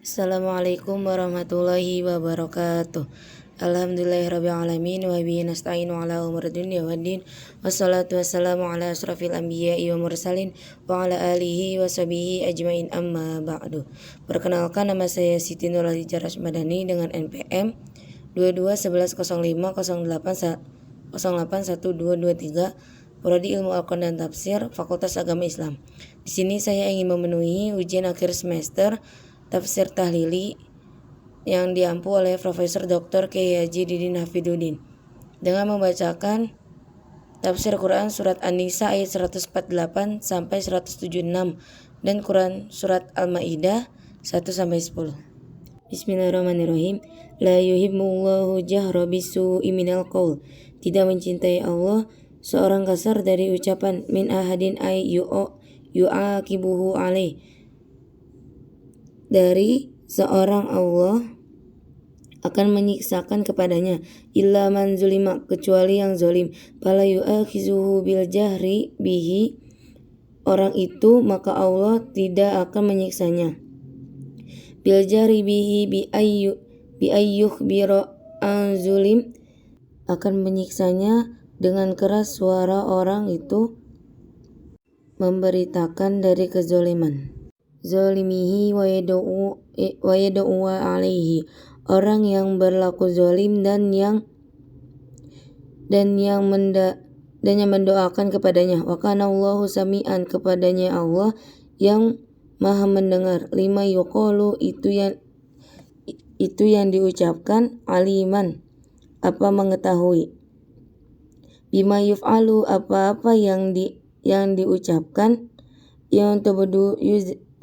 Assalamualaikum warahmatullahi wabarakatuh. Alhamdulillahirrabbilalamin wa bihi nasta'inu ala umuri dunya waddin. Wassalatu wassalamu ala asrafil anbiya'i wa mursalin wa ala alihi wa sahbihi ajmain amma ba'du. Perkenalkan, nama saya Siti Nurhaliza Rasmadani dengan NPM 221105081223, Prodi Ilmu Al-Quran dan Tafsir, Fakultas Agama Islam. Di sini saya ingin memenuhi ujian akhir semester Tafsir Tahlili yang diampu oleh Profesor Dr. Kiai Haji Didin Hafidzuddin dengan membacakan Tafsir Quran Surat An-Nisa ayat 148 sampai 176 dan Quran Surat Al-Maidah 1-10. Bismillahirrahmanirrahim. La yuhibbullahu jahra bisu'i minal qaul. Tidak mencintai Allah seorang kasar dari ucapan, min ahadin ay yu'akibuhu alaih, dari seorang Allah akan menyiksakan kepadanya, illa man zulima, kecuali yang zalim, fala yu'akhizuhu bil jahri bihi, orang itu maka Allah tidak akan menyiksanya, bil jahri bihi bi ayyukhbira an zulim, akan menyiksanya dengan keras suara orang itu memberitakan dari kezaliman, zalimihi wa yad'u alaihi, orang yang berlaku zalim dan yang mendoakan kepadanya. Wa kana Allahu sami'an, kepadanya Allah yang maha mendengar, lima yuqalu, itu yang diucapkan, aliman, apa mengetahui, bima yuf'alu, apa-apa yang diucapkan, yang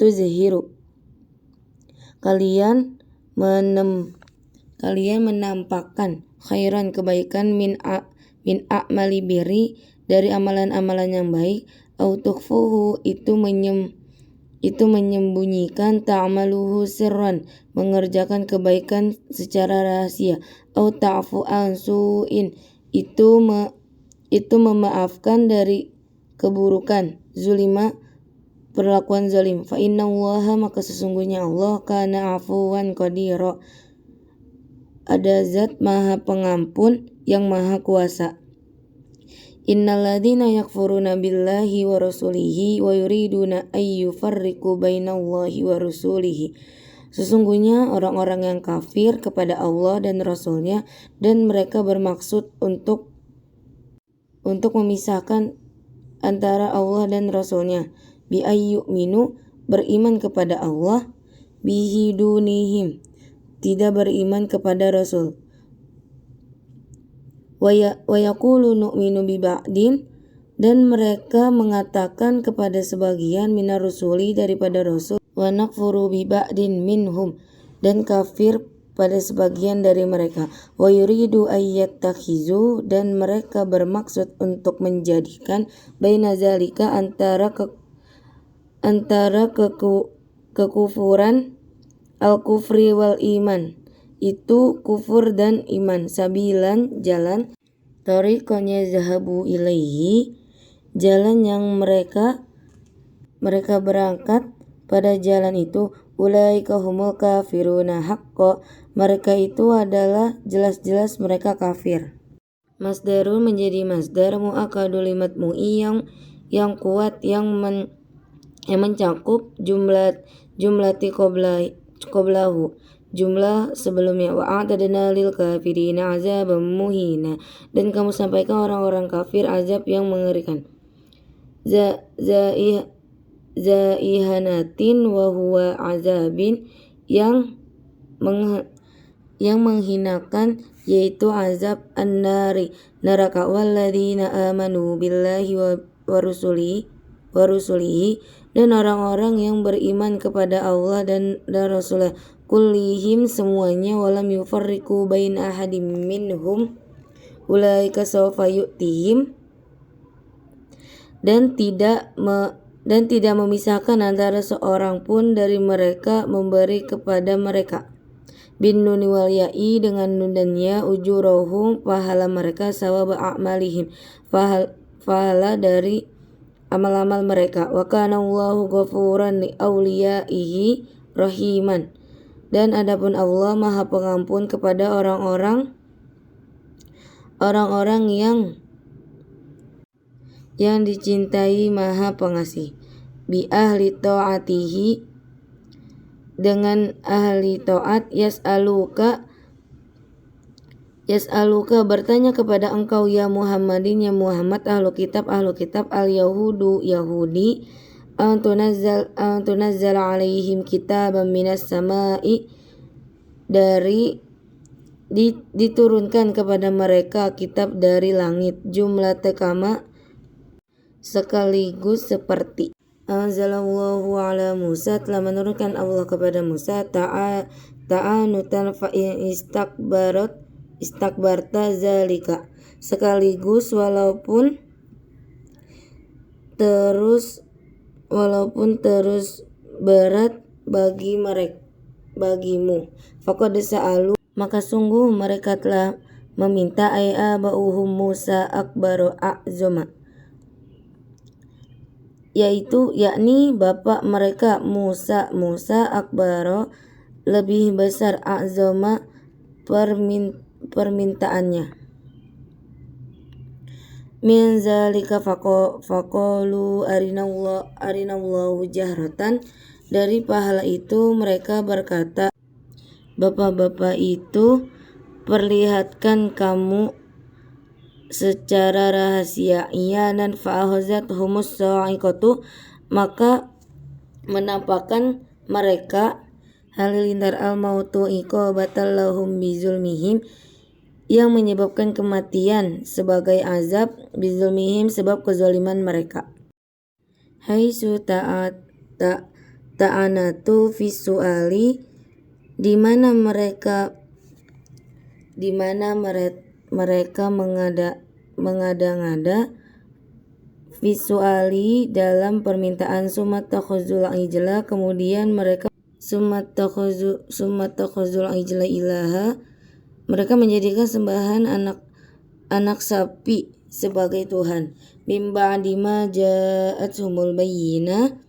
tuzhiru, kalian menampakkan, khairan, kebaikan, min a'mali birri, dari amalan-amalan yang baik, au tukhfuhu, itu menyembunyikan, ta'maluhu sirran, mengerjakan kebaikan secara rahasia, au ta'fu an su'in, itu memaafkan dari keburukan, zulima, perlakuan zalim, fa innallaha, maka sesungguhnya Allah, kana afuwan qadira, ada zat maha pengampun yang maha kuasa. Innalladzina yakfuruna billahi wa rasulihi wa yuriduna ayyufarriqu bainallahi wa rasulihi, sesungguhnya orang-orang yang kafir kepada Allah dan Rasulnya, dan mereka bermaksud untuk memisahkan antara Allah dan Rasulnya, bi ayyuminu, beriman kepada Allah, bihi dunihim, tidak beriman kepada Rasul, wa yaqulu nu'minu bi ba'din, dan mereka mengatakan kepada sebagian, minar rusuli, daripada Rasul, wa nakfuru bi ba'din minhum, dan kafir pada sebagian dari mereka, wa yuridu ayyattakhizu, dan mereka bermaksud untuk menjadikan, baina zalika, antara kekufuran, al-kufri wal iman, itu kufur dan iman, sabilan, jalan, tariqanya zahabu ilaihi, jalan yang mereka berangkat pada jalan itu, ulaika humul kafiruna haqqa, mereka itu adalah jelas-jelas mereka kafir. Masdarun, menjadi masdar, mu'akadul matmu'i, yang kuat, yang mencakup jumlati qoblahu, jumlah sebelumnya, wa a'tadna lil kafirina azaban muhina, dan kamu sampaikan orang-orang kafir azab yang mengerikan, zaihanatin wa huwa azabin, yang menghinakan, yaitu azab an-nari, neraka, walladzina amanu billahi wa rusulihi, dan orang-orang yang beriman kepada Allah dan Rasulnya, kullihim, semuanya, walam yufarriqu bain ahadim minhum, ulaika sawfa yu'tihim, dan tidak memisahkan antara seorang pun dari mereka, memberi kepada mereka, bin nuni wal ya'i, dengan nun dan ya, ujurahum, pahala mereka, sawab a'malihim, pahala dari amal-amal mereka, wa kana Allahu ghafuran li awliyaihi rahiman, Dan adapun Allah Maha Pengampun kepada orang-orang yang dicintai, Maha Pengasih. Bi ahli ta'atihi, dengan ahli taat, yas'aluka bertanya kepada engkau ya Muhammadin, ya Muhammad, ahlu kitab al yahudu Yahudi, tunazzal alaihim kitaban minas samai, dari diturunkan kepada mereka kitab dari langit, jumlah tekama, sekaligus seperti. Anzalallahu ala Musa, telah menurunkan Allah kepada Musa, ta'anutan fa'in istakbarta zalika, sekaligus walaupun terus berat bagimu. Faqad sa'alu, maka sungguh mereka telah meminta, aba'uhum Musa akbaru a'zama, yakni bapak mereka Musa akbaro, lebih besar, a'zama, permintaannya. Min zalika faqalu arinallahu jahratan, dari pahala itu mereka berkata, bapak-bapak itu, perlihatkan kamu secara rahasia. Iyanan fa'ahazat humus sa'iqatu, maka menampakkan mereka halilintar al-mautu iqobatan lahum bizulmihim, yang menyebabkan kematian sebagai azab, bizulmihim, sebab kezaliman mereka. Haitsu ta'anatu visuali, di mana mereka mengada-ngada, visuali, dalam permintaan, sumattakhuzul ijla, kemudian mereka sumattakhuzul ijla ilaha, mereka menjadikan sembahan anak sapi sebagai Tuhan. Mim ba'di ma ja'athumul bayyinah,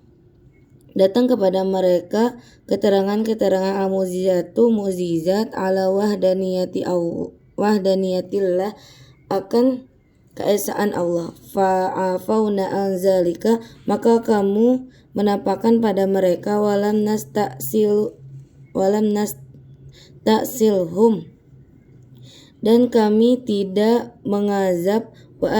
datang kepada mereka keterangan mukjizat ala wahdaniyatillah, akan keesaan Allah. Fa'afauna an zalika, maka kamu menampakkan pada mereka, walam nasta'silhum, dan kami tidak mengazab, wa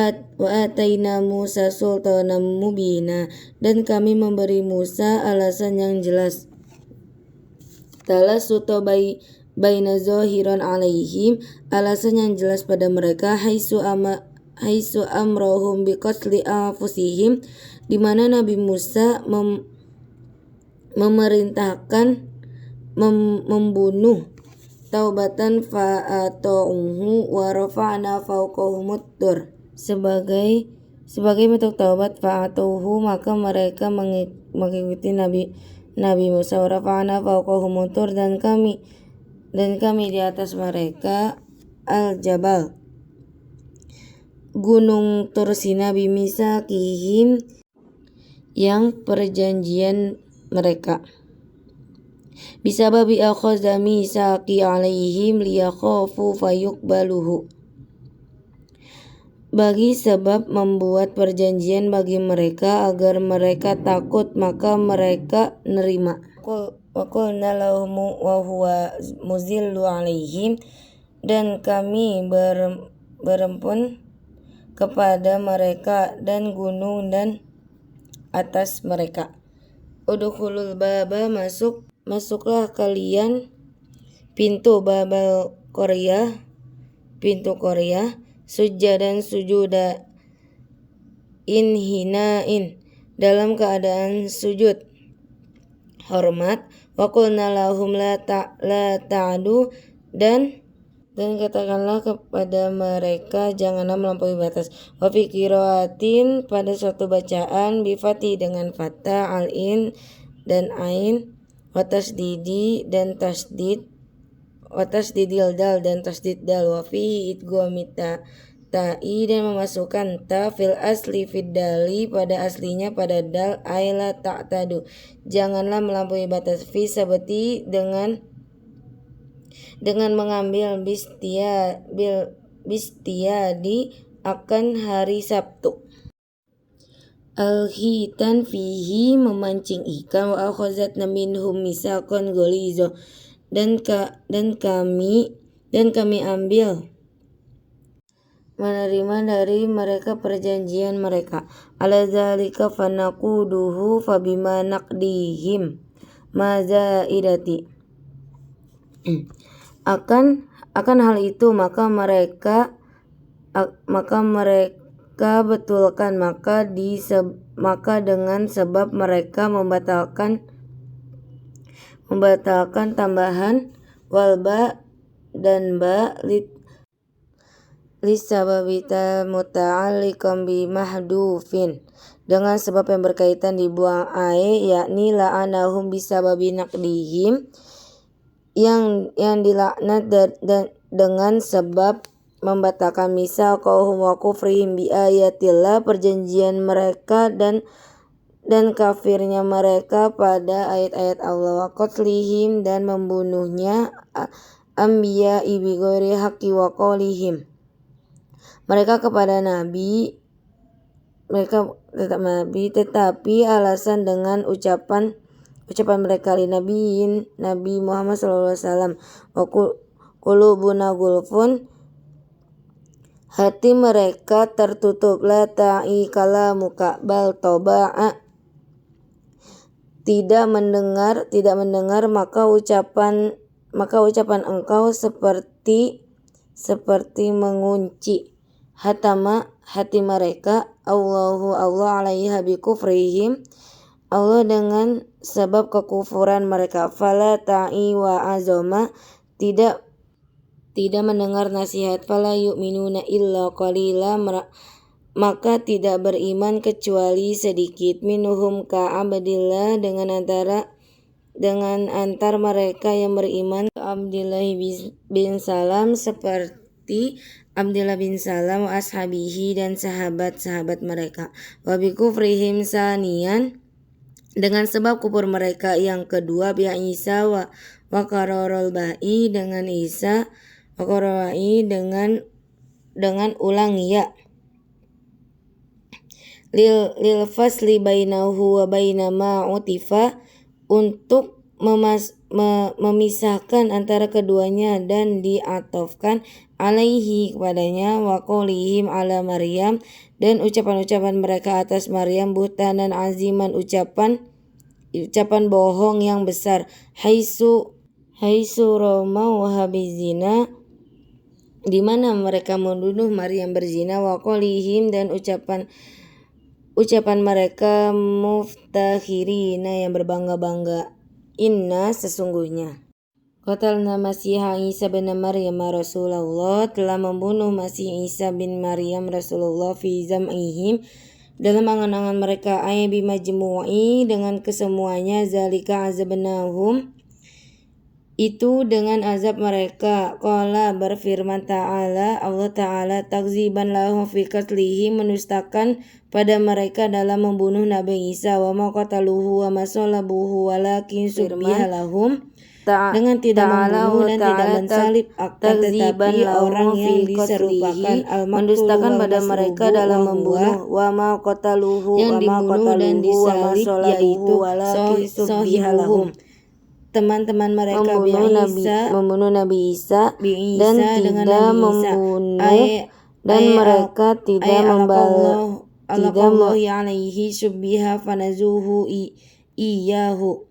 ataina Musa sultanan mubina, dan kami memberi Musa alasan yang jelas. Talasuto baina zahiran alaihim, alasan yang jelas pada mereka, haitsu amrohum biqatli anfusihim, di mana Nabi Musa memerintahkan membunuh, taubatan fa'ata'uhu wa rafa'na fawqahumut tur, sebagai bentuk taubat, fa'ata'uhu, maka mereka mengikuti Nabi Musa, wa rafa'na fawqahumut tur, dan kami di atas mereka al-jabal, gunung Tursina, bimisakihim, yang perjanjian mereka. Bisababi akhadha misaqi alaihim liyakhafu fayuqbaluhu, bagi sebab membuat perjanjian bagi mereka agar mereka takut, maka mereka nerima. Wa qulna lahum wa huwa muzillu alaihim, dan kami berempun kepada mereka dan gunung dan atas mereka. Udkhulul baba, masuklah kalian pintu, babal Korea, pintu Korea, sujadan sujuda, inhinain, dalam keadaan sujud hormat. Wa qulna lahum la ta'adu, dan katakanlah kepada mereka, janganlah melampaui batas. Wa fi qiraatin, pada suatu bacaan, bifati, dengan fathah, al-in dan ain, wa tasdidi dan tasdid, wa tasdidil dal dan tasdid dal, wa fihi idghamita ta'i, dan memasukkan ta, fil asli fid dali, pada aslinya pada dal, ayla ta'tadu, janganlah melampaui batas, fi sabati, dengan dengan mengambil bistiadi akan hari Sabtu. Al-hitan fihi memancing ikan, wa akhazatna minhum misaqan ghaliza, dan kami ambil menerima dari mereka perjanjian mereka. Ala zalika fanaquduhu fabima naqdihim mazaidati. Akan hal itu maka mereka betulkan, maka dengan sebab mereka membatalkan tambahan walba dan ba lisababita muta'alliqan bi mahdufin, dengan sebab yang berkaitan dibuang yakni la'anahum bisababi naqdihim, yang dilaknat dengan sebab membatalkan misaqahum wa kufrihim bi ayatillah, perjanjian mereka dan kafirnya mereka pada ayat-ayat Allah, wa qatlihim, dan membunuhnya anbiya bi ghairi haqqi wa qaulihim, mereka tetapi alasan dengan ucapan mereka Nabi Muhammad SAW, wa qulubuna gulfun, hati mereka tertutup, la ta'i kalamuka bal taba'a, tidak mendengar maka ucapan engkau seperti mengunci. Hatama, hati mereka, Allah alaiha bikufrihim, Allah dengan sebab kekufuran mereka. Fala ta'i wa azama, tidak mendengar nasihat. Fala yu'minuna illa qalila, maka tidak beriman kecuali sedikit. Minhum ka'abdillah, dengan antar mereka yang beriman, Abdullah bin Salam, seperti Abdullah bin Salam, wa ashabihi, dan sahabat-sahabat mereka. Wa bikufrihim saniyan, dengan sebab kufur mereka yang kedua, bi Isa wa qararul ba'i, dengan Isa wa qararul dengan ulang ya, lil fasli bainahu wa baina ma utifa, untuk memisahkan antara keduanya dan diatofkan alaihi, kepadanya, wa qaulihim ala Maryam, dan ucapan-ucapan mereka atas Maryam, buhtanan aziman, ucapan bohong yang besar, haitsu ramau habizina, di mana mereka menuduh Maryam berzina, wa qaulihim, dan ucapan mereka muftakhirina, yang berbangga-bangga, inna, sesungguhnya, qatalna Masiha Isa bin Maryam Rasulullah, telah membunuh Masih Isa bin Maryam Rasulullah, fi zam'ihim, dalam angan-angan mereka, bimajmu'i, dengan kesemuanya, zalika azabnahum, itu dengan azab mereka. Qala, berfirman Allah Ta'ala, takziban lahum fi qatlihi, menustakan pada mereka dalam membunuh Nabi Isa, wa ma qataluhu wa ma salabuhu walakin subbiha lahum, dengan tidak membunuh dan tidak mensalib, akan tetapi orang yang diserupakan mendustakan pada mereka dalam membunuh, wa ma qataluhu, yang dibunuh dan disalib, yaitu subbiha lahum, teman-teman mereka, membunuh Nabi Isa dan tidak membunuh, dan mereka tidak membalas, alaihi subbiha fanazuhu iyahu,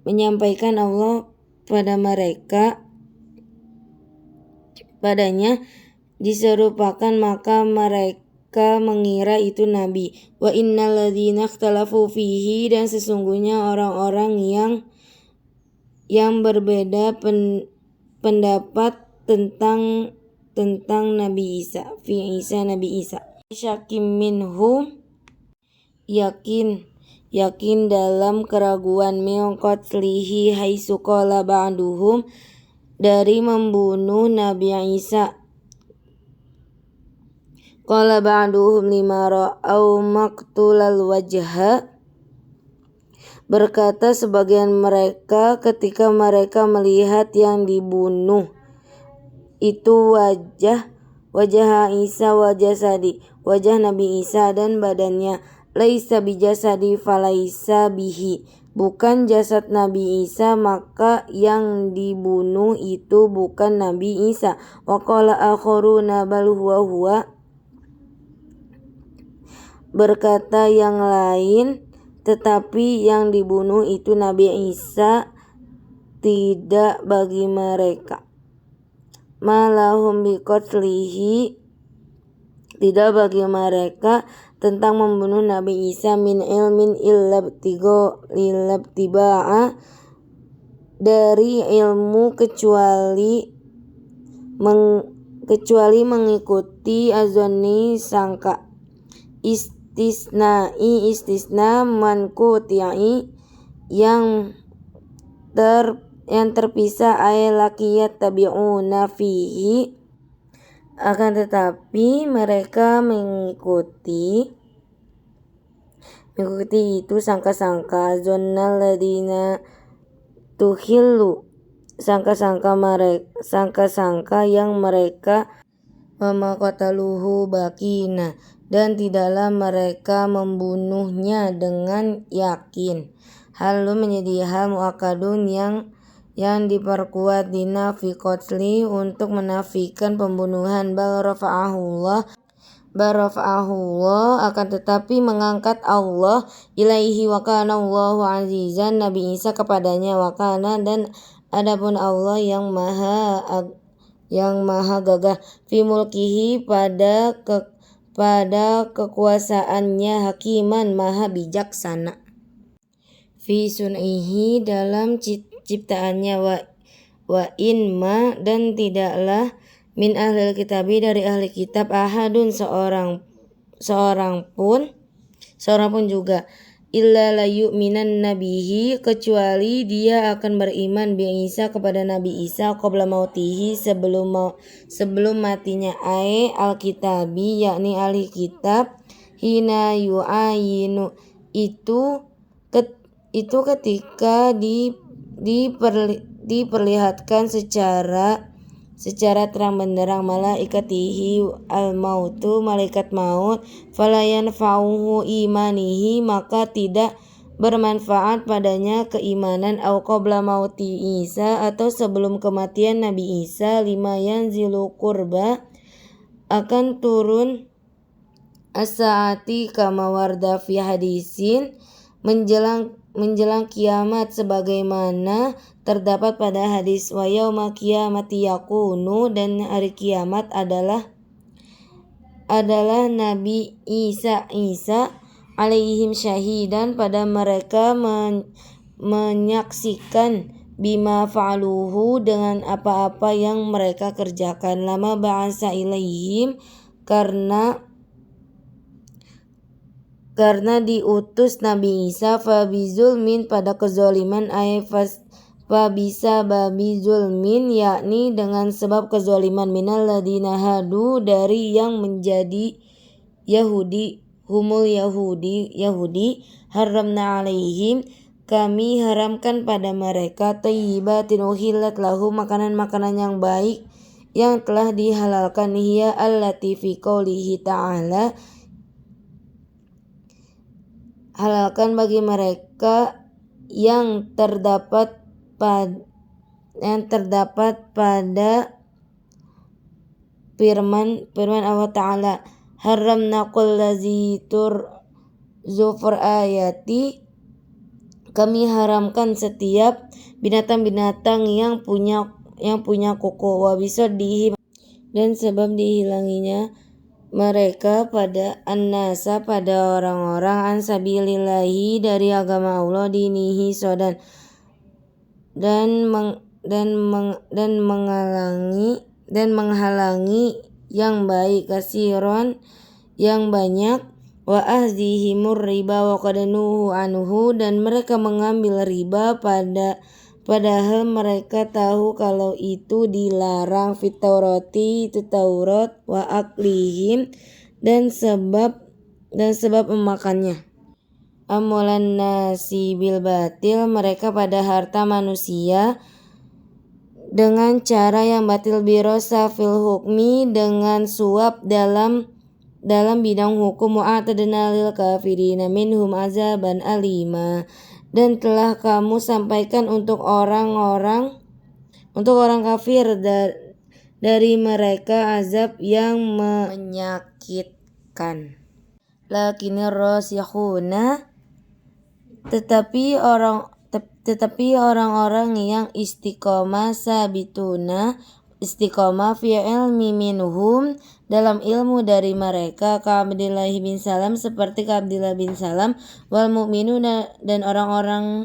menyampaikan Allah pada mereka, padanya diserupakan, maka mereka mengira itu Nabi. Wa innal ladzina ikhtalafu fihi, dan sesungguhnya orang-orang yang berbeda pendapat tentang Nabi Isa, fi Isa, Nabi Isa, syakim minhu, yakin dalam keraguan, min qatlihi haitsu qala ba'duhum, dari membunuh Nabi Isa, qala ba'duhum lima ra'au maqtulal wajha, Berkata sebagian mereka ketika mereka melihat yang dibunuh itu wajah Isa wajah Nabi Isa dan badannya, laisa bijasadi falaisa bihi, bukan jasad Nabi Isa, maka yang dibunuh itu bukan Nabi Isa. Wa qala akharuna bal huwa, berkata yang lain, tetapi yang dibunuh itu Nabi Isa, tidak bagi mereka. Malahum biqatlihi, tidak bagi mereka tentang membunuh Nabi Isa min ilmin illabtiba'a, dari ilmu kecuali mengikuti azonni sangka. Istisna mankuti'i, yang terpisah ay lakiyat tabi'una fihi, akan tetapi mereka mengikuti itu sangka-sangka, zonnal ladina tuhillu, sangka-sangka yang mereka memaqataluhu bakina, dan tidaklah mereka membunuhnya dengan yakin. Hal menjadi hal muakadun yang diperkuat dinafi qatli, untuk menafikan pembunuhan. Bal rafa'ahullah, akan tetapi mengangkat Allah ilaihi, wa kana Allahu azizan, Nabi Isa kepadanya, wa kana, dan adapun Allah yang maha gagah, fi mulkihi, pada kekuasaannya, hakiman, maha bijaksana, fi sun'ihi, dalam ciptaannya, wa in ma, dan tidaklah, min ahlil kitabi, dari ahli kitab, ahadun, seorang pun juga, illa la yu'minan nabihi, kecuali dia akan beriman bi Isa, kepada Nabi Isa, qabla mautihi, sebelum matinya, ai alkitabi, yakni ahli kitab, hina yu'ayinu, itu ketika diperlihatkan secara terang benderang, malaikatihi al-mautu, malaikat maut, falayan fa'uhu imanihi, maka tidak bermanfaat padanya keimanan, au qabla mauti Isa, atau sebelum kematian Nabi Isa, lima yanzilu qurba, akan turun as-saati kama warda fi hadisin, menjelang kiamat, sebagaimana terdapat pada hadis, wa yauma qiyamati yakunu, dan hari kiamat adalah Nabi Isa alaihim syahidan, pada mereka menyaksikan, bima fa'aluhu, dengan apa-apa yang mereka kerjakan, lama ba'asa ilaihim, karena diutus Nabi Isa, fabizulmin, pada kezaliman, fabisa babi zulmin, yakni dengan sebab kezaliman, minal ladina hadu, dari yang menjadi Yahudi, humul Yahudi, haramna alaihim, kami haramkan pada mereka, thayyibatin uhillat lahu, makanan-makanan yang baik yang telah dihalalkan, hiya allati fi qoulihi ta'ala, halalkan bagi mereka yang terdapat pada firman Allah Ta'ala, haramna kullazi zufur ayati, kami haramkan setiap binatang-binatang yang punya kuku, wa bisadihi, dan sebab dihilanginya mereka pada annasa, pada orang-orang, ansabilillahi, dari agama Allah, dinihi sodan, dan menghalangi yang baik, kasiron, yang banyak, wa ahdihimur riba wa qadanuhu anhu, dan mereka mengambil riba padahal mereka tahu kalau itu dilarang, fit Taurati, itu Taurat, wa aklihim, dan sebab memakannya, amwalan nasi bil batil, mereka pada harta manusia dengan cara yang batil, birosa fil hukmi, dengan suap dalam bidang hukum, wa'atadna lil kafirina minhum azaban alima, dan telah kamu sampaikan untuk orang kafir dari mereka azab yang menyakitkan. Lakinir rasikhuna, tetapi orang-orang yang istiqomah, sabituna, istiqomah fi ilmi minhum, dalam ilmu dari mereka, ka Abdillah bin Salam, seperti ka Abdillah bin Salam, wal mu'minuna, dan orang-orang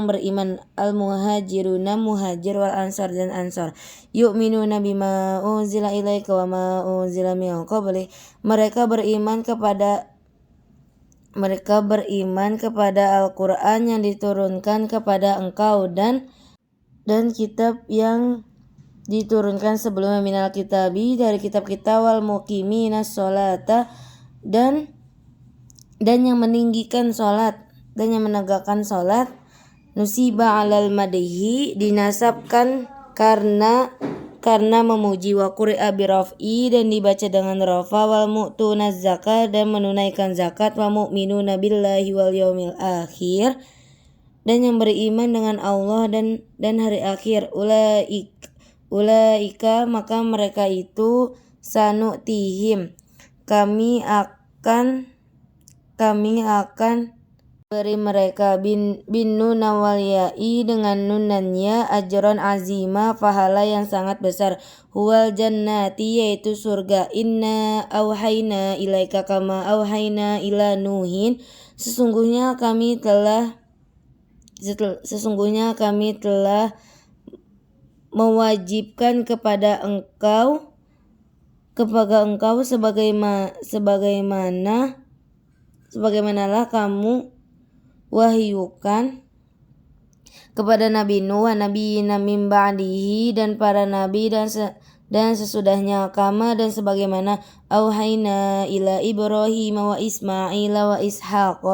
beriman, al muhajiruna, muhajir, wal ansar, dan ansar, yu'minuna bima unzila ilaika wa ma unzila min qabli, mereka beriman kepada Al-Quran yang diturunkan kepada engkau dan kitab yang diturunkan sebelumnya, minal kitabi, dari kitab kita, wal muqiminas sholata, dan yang meninggikan sholat dan yang menegakkan sholat, nusiba alal madihi, dinasabkan karena memuji, wa quri'a biraf'i, dan dibaca dengan rafa, wal mu'tunaz zakat, dan menunaikan zakat, wa mu'minuna billahi wal yaumil akhir, dan yang beriman dengan Allah dan hari akhir, ulaika, maka mereka itu, sanu'tihim, kami akan beri mereka, bin nun wal ya'i, dengan nunannya, ajron azima, pahala yang sangat besar, huwal jannati, yaitu surga, inna auhayna ilaika kama auhayna ila nuhin, sesungguhnya kami telah mewajibkan kepada engkau sebagaimanalah kamu wahyukan kepada Nabi Nuh, Nabi min ba'dihi, dan para nabi dan sesudahnya, kama, dan sebagaimana, auhayna ila Ibrahim wa Ismail wa Ishaq,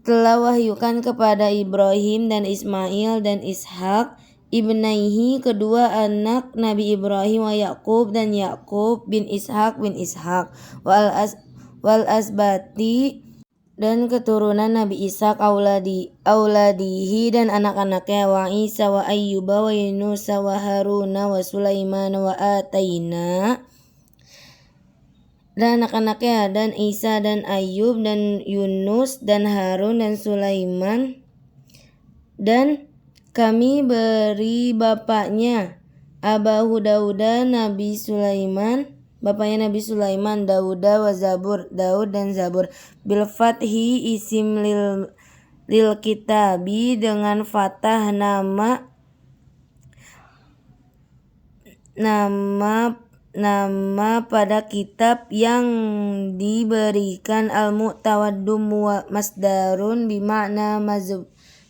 telah wahyukan kepada Ibrahim dan Ismail dan Ishak, ibnaihi, kedua anak Nabi Ibrahim, wa Yaqub, dan Yaqub bin Ishak, wal asbati, dan keturunan Nabi Ishak, auladihi, dan anak-anaknya, wa Isa wa Ayyuba wa Yunus wa Haruna wa Sulaiman wa Ataina, dan anak-anaknya, dan Isa dan Ayub dan Yunus dan Harun dan Sulaiman, dan kami beri bapaknya Abahu Dauda, Nabi Sulaiman, bapaknya Nabi Sulaiman, Dauda, wa Zabur, Daud dan Zabur, bil fathi, isim lil kitabi, dengan fathah nama pada kitab yang diberikan, al mu'tawaddum wa masdarun bima'na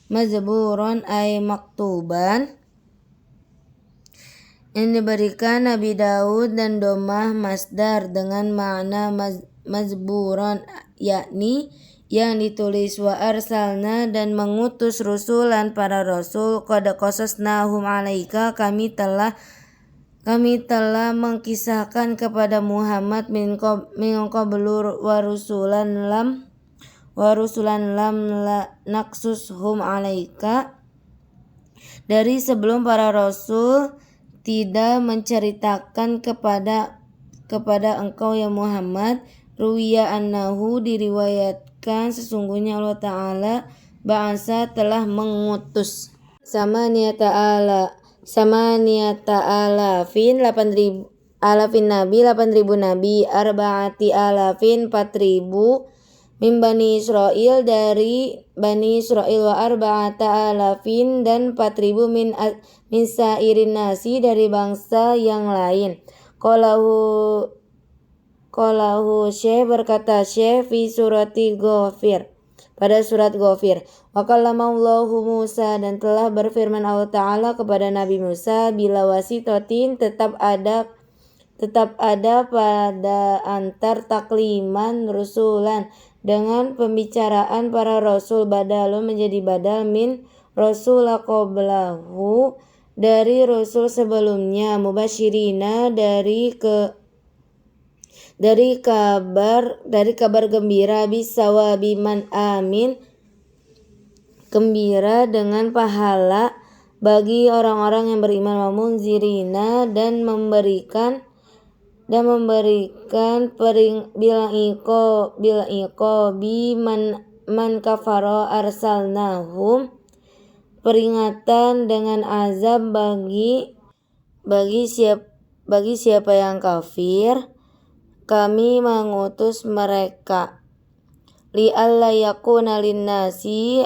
mazburon ay maktuban, yang diberikan Nabi Daud, dan domah masdar dengan makna mazburon, yakni yang ditulis, wa arsalna, dan mengutus rusulan para rasul, qad qasasnahum alaika, kami telah mengkisahkan kepada Muhammad min qablu, wa rusulan lam naksushum alaika, dari sebelum para rasul tidak menceritakan kepada engkau ya Muhammad, ruwiya annahu, diriwayatkan sesungguhnya Allah Ta'ala ba'asa, telah mengutus, samaniyata alafin 8.000 nabi, 8.000 nabi, arba'ati alafin 4.000, min Bani Israel, dari Bani Israel, wa arba'ata alafin, dan 4.000 min sairin nasi, dari bangsa yang lain. Qalahu Syekh, berkata Syekh, fi surati Ghafir, pada surat Ghafir, wa kallamallahu Musa, dan telah berfirman Allah Ta'ala kepada Nabi Musa, bila wasitotin, tetap ada pada antar takliman rusulan, dengan pembicaraan para rasul badalun menjadi badal min rasul qablahu dari rasul sebelumnya, mubasyirina dari kabar gembira, bisawabi man amin, gembira dengan pahala bagi orang-orang yang beriman, wa munzirina dan memberikan bil iqabi man kafara arsalnahum, peringatan dengan azab bagi siapa yang kafir kami mengutus mereka, li'alla yakuna linnasi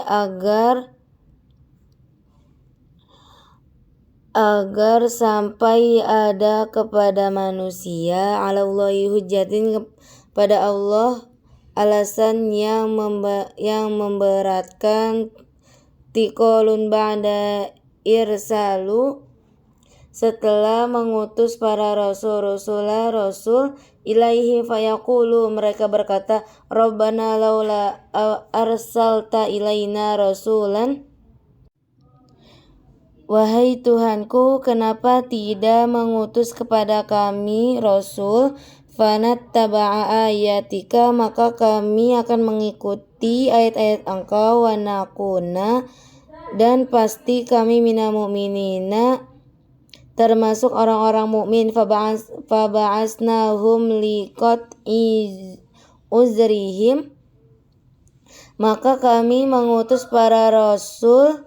agar sampai ada kepada manusia alallahi hujjatin kepada Allah alasan yang memberatkan, tiqolun ba'da irsalu setelah mengutus para rasul ilaihi fayaqulu mereka berkata, Rabbana laula arsalta ilaina rasulan, wahai Tuhanku, kenapa tidak mengutus kepada kami rasul, fanattaba'a ayatika, maka kami akan mengikuti ayat-ayat Engkau, wa nakuna dan pasti kami minal mu'minina termasuk orang-orang mukmin, faba'asnahum liqat'i uzrihim, maka kami mengutus para rasul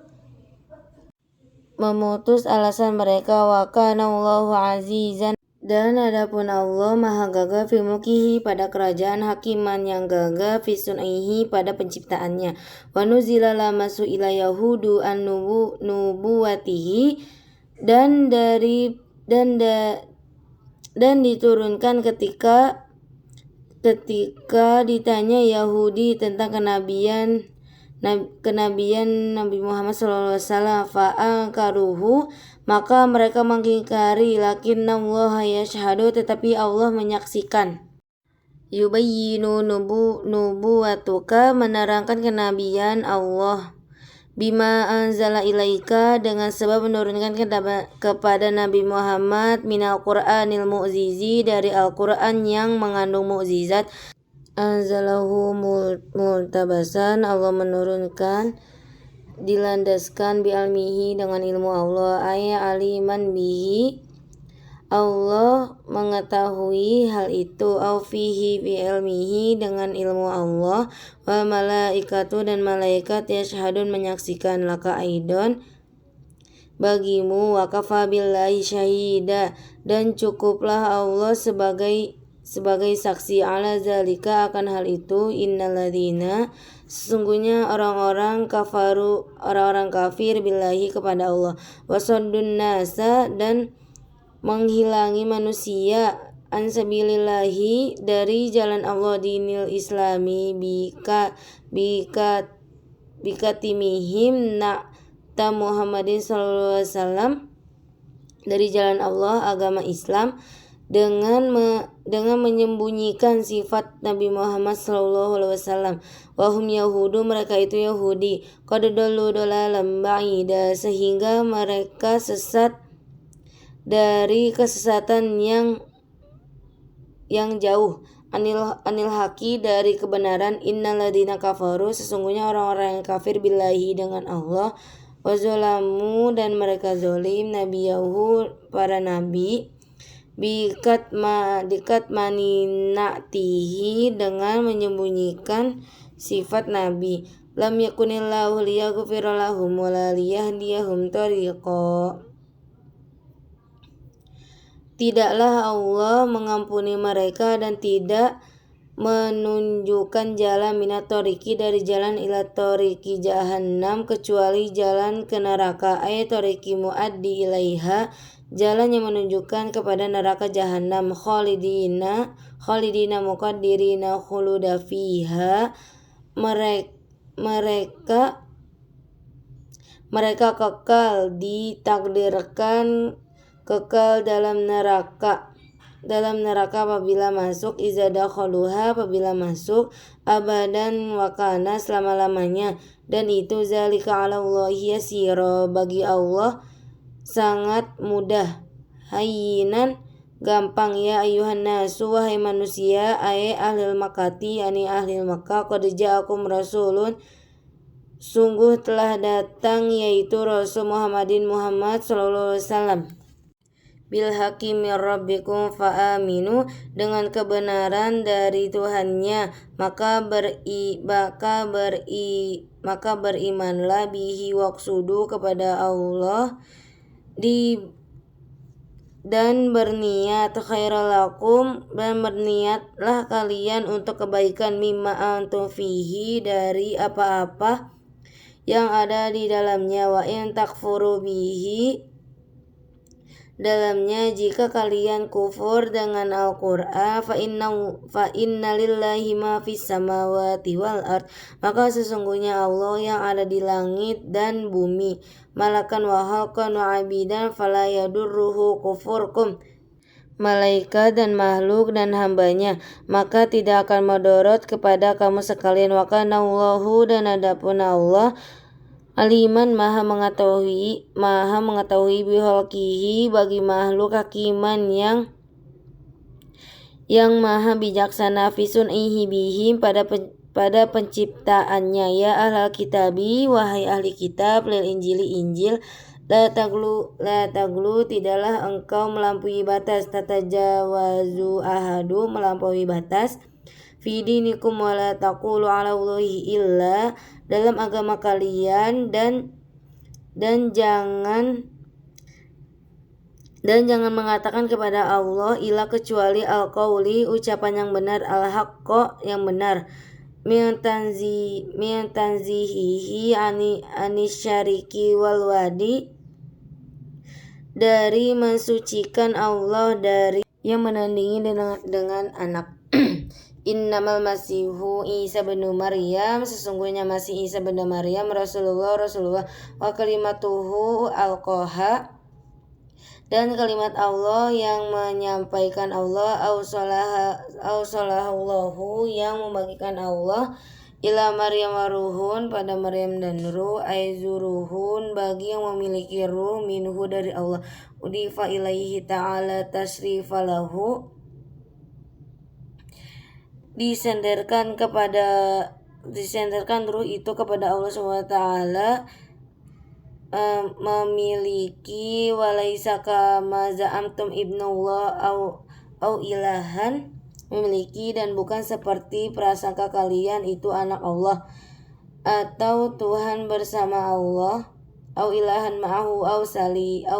memutus alasan mereka, wa kana Allahu azizan, dan adapun Allah maha gagah fi mulkihi pada kerajaan, hakiman yang gagah fi sun'ihi pada penciptaannya, wa nuzila lama su'ila yahudu an nubuwatihi dan diturunkan ketika ditanya Yahudi tentang kenabian Nabi Muhammad SAW, fa'angkaruhu, maka mereka mengingkari, lakinnallaha yashhadu, tetapi Allah menyaksikan, yubayyinu nubuwatuka, menerangkan kenabian Allah, bima anzala ilaika, dengan sebab menurunkan kepada Nabi Muhammad, minal Qur'anil mu'zizi, dari Al-Quran yang mengandung mu'zizat, anzalahu multabasan, Allah menurunkan dilandaskan bi'almihi dengan ilmu Allah, aliman bihi, Allah mengetahui hal itu, au fihi bi'ilmihi, dengan ilmu Allah, wa malaikatu dan malaikat, yashhadun menyaksikan, laka aidon bagimu, wa kafa billahi syahida, dan cukuplah Allah sebagai saksi, ala zalika, akan hal itu, innalladzina, sesungguhnya orang-orang kafir billahi kepada Allah, wasaddun nasa, dan menghilangi manusia, ansabilillahi, dari jalan Allah, dinil islami, bikatimihim na'ta Muhammadin sallallahu alaihi wasallam, dari jalan Allah agama Islam, dengan menyembunyikan sifat Nabi Muhammad sallallahu alaihi wasallam, wahum yahudu, mereka itu Yahudi, qad dallu dalalan ba'ida, sehingga mereka sesat dari kesesatan yang jauh, anil haqi, dari kebenaran, innalladzina kafaru, sesungguhnya orang-orang yang kafir billahi dengan Allah, wazolamu, dan mereka zolim, nabiyahu, para nabi, dikatmaninatihi, dengan menyembunyikan sifat nabi, lam yakunillahu liyaghfira lahum wa la liyahdiyahum thariqa, tidaklah Allah mengampuni mereka dan tidak menunjukkan jalan, minat toriki, dari jalan, ila toriki jahannam, kecuali jalan ke neraka, ayat toriki muaddi ilaiha, jalan yang menunjukkan kepada neraka jahannam, khalidina muqaddirina khuluda fiha, mereka kekal, ditakdirkan kekal dalam neraka, dalam neraka apabila masuk, iza dakhaluha apabila masuk, abadan wa kana selama-lamanya, dan itu zalika 'ala Allahi yasira, bagi Allah sangat mudah, hayyinan gampang. Ya ayuhan nasu, wahai manusia, ai ahlil makati, ani ahlil Makkah, qad ja'akum rasulun, sungguh telah datang, yaitu Rasul Muhammadin Muhammad sallallahu alaihi wasallam, bil haqqi mir rabbikum fa'aminu, dengan kebenaran dari Tuhannya, maka berimanlah, bihi waqsudu, kepada Allah, dan berniat, khairalakum, dan berniatlah kalian untuk kebaikan, mimma antum fihi, dari apa-apa yang ada di dalamnya, wa in takfuru bihi, dalamnya, jika kalian kufur dengan Al-Qur'an, fa inna lillahi ma fis samawati wal ard, maka sesungguhnya Allah yang ada di langit dan bumi, malakan wa halqan wa abidan fala yadurruhu kufurkum, malaikat dan makhluk dan hambanya, maka tidak akan madorot kepada kamu sekalian. Wa kana Allahu, dan adapun Allah, aliman maha mengetahui biholkihi, bagi makhluk, hakiman yang maha bijaksana, fisun ihibihim, pada penciptaannya. Ya ahlal kitabi, wahai ahli kitab, lil injili injil, la taglu, tidaklah engkau melampaui batas, tatajawazu ahadu, melampaui batas, fi dinikum, wala taqulu 'ala Allahi illa, dalam agama kalian, dan jangan mengatakan kepada Allah illa, kecuali al-qauli, ucapan yang benar, al-haqqo, yang benar, min tanzihihi anisyariki wal wadi, dari mensucikan Allah dari yang menandingi dengan anak. Innamal masihu Isa bin Maryam, sesungguhnya Masih Isa bin Maryam, Rasulullah, wa kalimatuhu alqaha, dan kalimat Allah yang menyampaikan Allah, ausalahullahu, yang membagikan Allah, ila Maryam waruhun, pada Maryam dan ruh, aizuruhun, bagi yang memiliki ruh, minhu, dari Allah, udifa ilaihi ta'ala tasrifalahu, disenderkan ruh itu kepada Allah SWT, memiliki, walaisa kama za'amtum ibnullah au ilahan, memiliki, dan bukan seperti prasangka kalian itu anak Allah, atau Tuhan bersama Allah, au ilahan ma'ahu, au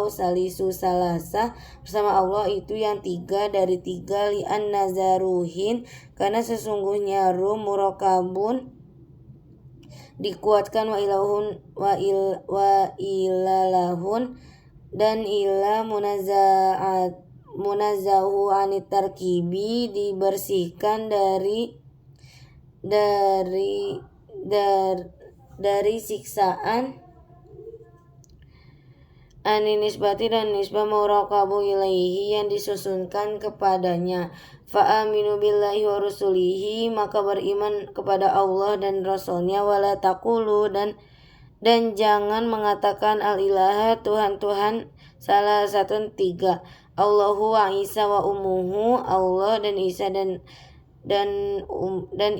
salisu salasa, bersama Allah itu yang tiga dari tiga, li'an nazaruhin, karena sesungguhnya ruh murakabun, dikuatkan, wa ilalahun, dan ila munazzahu anit tarkibi, dibersihkan dari siksaan, nisbati, dan nisbah muraqabu ilaihi, yang disusunkan kepadanya. Fa'aminu billahi wa rusulihi, maka beriman kepada Allah dan Rasulnya, wala taqulu, dan jangan mengatakan al-ilaha, Tuhan salah satu tiga, Allahu wa Isa wa ummuhu, Allah dan Isa dan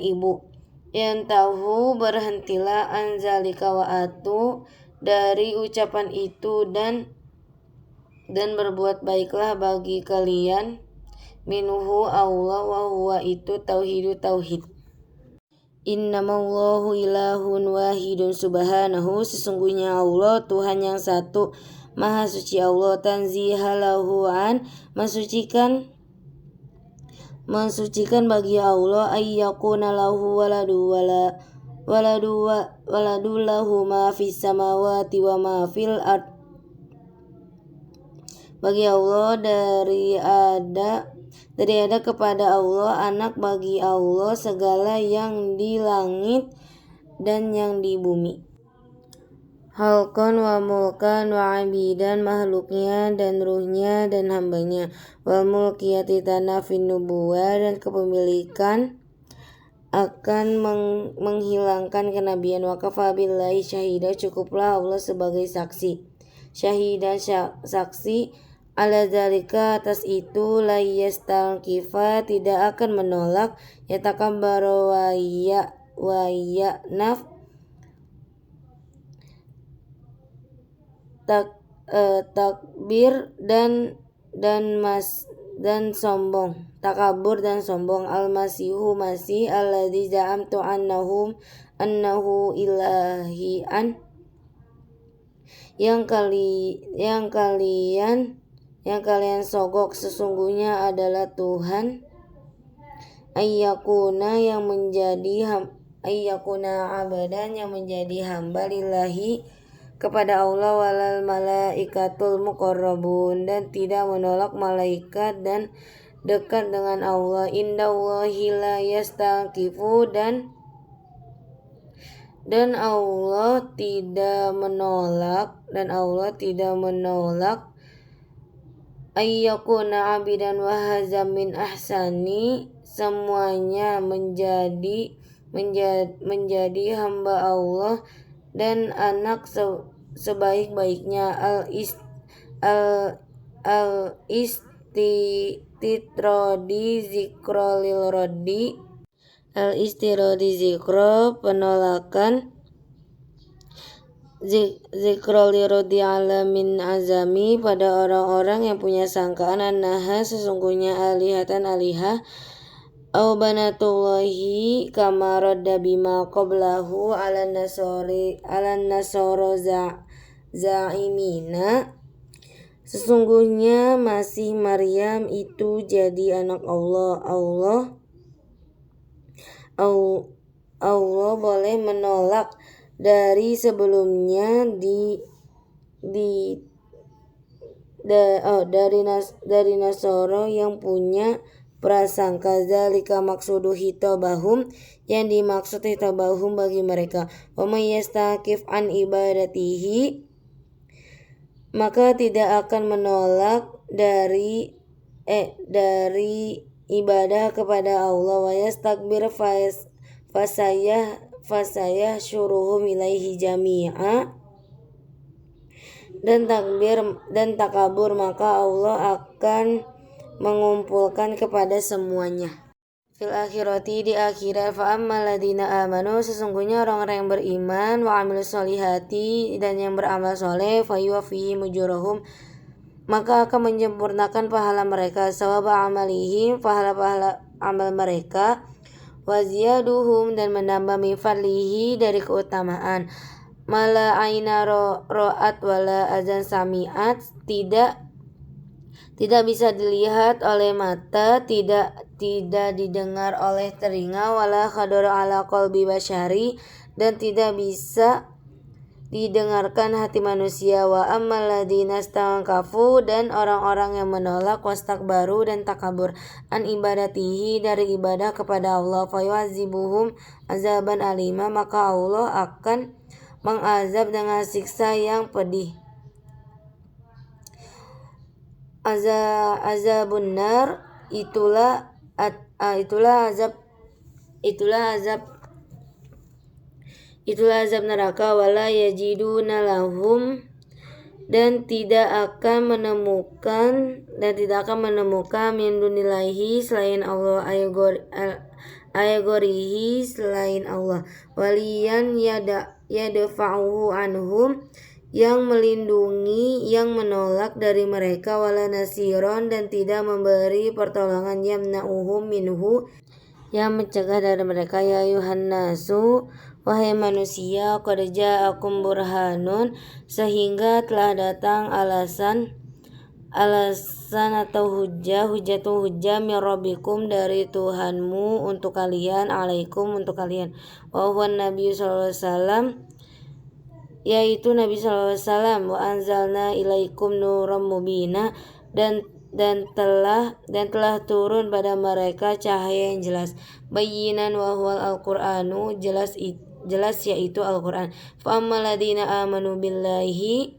ibu. Yantahu, berhentilah, anzalika wa atu, dari ucapan itu, dan berbuat baiklah bagi kalian, minuhu Allah, wa huwa itu tauhid. Innamallahu ilahun wahidun subhanahu, sesungguhnya Allah Tuhan yang satu, maha suci Allah, tanzihalahu an, mensucikan bagi Allah, ayyakuna lahu waladu lahu ma fis samawati wa ma fil ard, bagi Allah dari ada kepada Allah anak, bagi Allah segala yang di langit dan yang di bumi. halqan wa mulkan wa abidan, makhluknya dan ruhnya dan hambanya, wal mulkiyati tanafin nubuwah, dan kepemilikan akan menghilangkan kenabian. Wa kafa billahi syahida, cukuplah Allah sebagai saksi. Syahida saksi, ala zalika, atas itu, la yastalkifa, tidak akan menolak, yatakabbaru wa ya'naf, takbir dan sombong, takabur dan sombong. Al-masihu masih, alladzi za'amtu annahu ilahian, yang kalian sogok sesungguhnya adalah Tuhan. Ayyakuna abadan, yang menjadi hamba, lillahi, kepada Allah, walal malaikatul muqarrabun, dan tidak menolak malaikat dan dekat dengan Allah. Indallahi la yastaqifu, dan Allah tidak menolak ayyakuna abidan wa hazam min ahsani, semuanya menjadi hamba Allah dan anak sebaik-baiknya. Al-istirodi zikro, penolakan zikrolirodi alamin azami, pada orang-orang yang punya sangkaan, annaha, sesungguhnya, alihatan alihah, au banatullahi, kama radda bima qablahu ala nasoro za'imina, sesungguhnya Masih Maryam itu jadi anak Allah. Allah boleh menolak dari sebelumnya dari Nasoro yang punya prasangka. Zalika maksudu hitabahum, yang dimaksud hitabahum bagi mereka. Wa may yastakif an ibadatihi, maka tidak akan menolak dari ibadah kepada Allah. Wa yastakbir fasayah syuruhum ilaihi jami'a, dan takabur, maka Allah akan mengumpulkan kepada semuanya. Fil akhirati, di akhirat, fa ammal ladina amanu, sesungguhnya orang-orang yang beriman, wa amilus solihati, dan yang beramal soleh, fa yuwaffihim ujurahum, maka akan menyempurnakan pahala mereka, sawaba amalihim, pahala amal mereka, wa ziyaduhum, dan menambah min fadlihi, dari keutamaan, mala aina ro'at wala azan sami'at, tidak bisa dilihat oleh mata, tidak didengar oleh telinga, wala khadara ala qalbi basyari, dan tidak bisa didengarkan hati manusia. Wa ammal ladina stangkafu, dan orang-orang yang menolak, wastakbaru, dan takabur, an ibadatihi, dari ibadah kepada Allah, fayu'azibuhum azaban alima, maka Allah akan mengazab dengan siksa yang pedih. Azabun nar, itulah azab neraka. Wala yajiduna lahum, dan tidak akan menemukan min dunillahi, selain Allah, ayagorihi, selain Allah, waliyan yadfa'uhu anhum, yang melindungi, yang menolak dari mereka, wala nasiron, dan tidak memberi pertolongan, yamna'uhum minhu, yang mencegah dari mereka. Ya ayuhan nasu, wahai manusia, qad ja'akum burhanun, sehingga telah datang alasan atau hujjah min rabbikum, dari Tuhanmu untuk kalian, alaikum, untuk kalian, wa huwa Nabi sallallahu alaihi wasallam, yaitu Nabi sallallahu alaihi wasallam, wa anzalna ilaikum nuram mubina, dan telah turun pada mereka cahaya yang jelas, bayyinan wa huwal al-Qur'anu, jelas jelas yaitu Al-Quran. Fa'ammal ladina amanu billahi,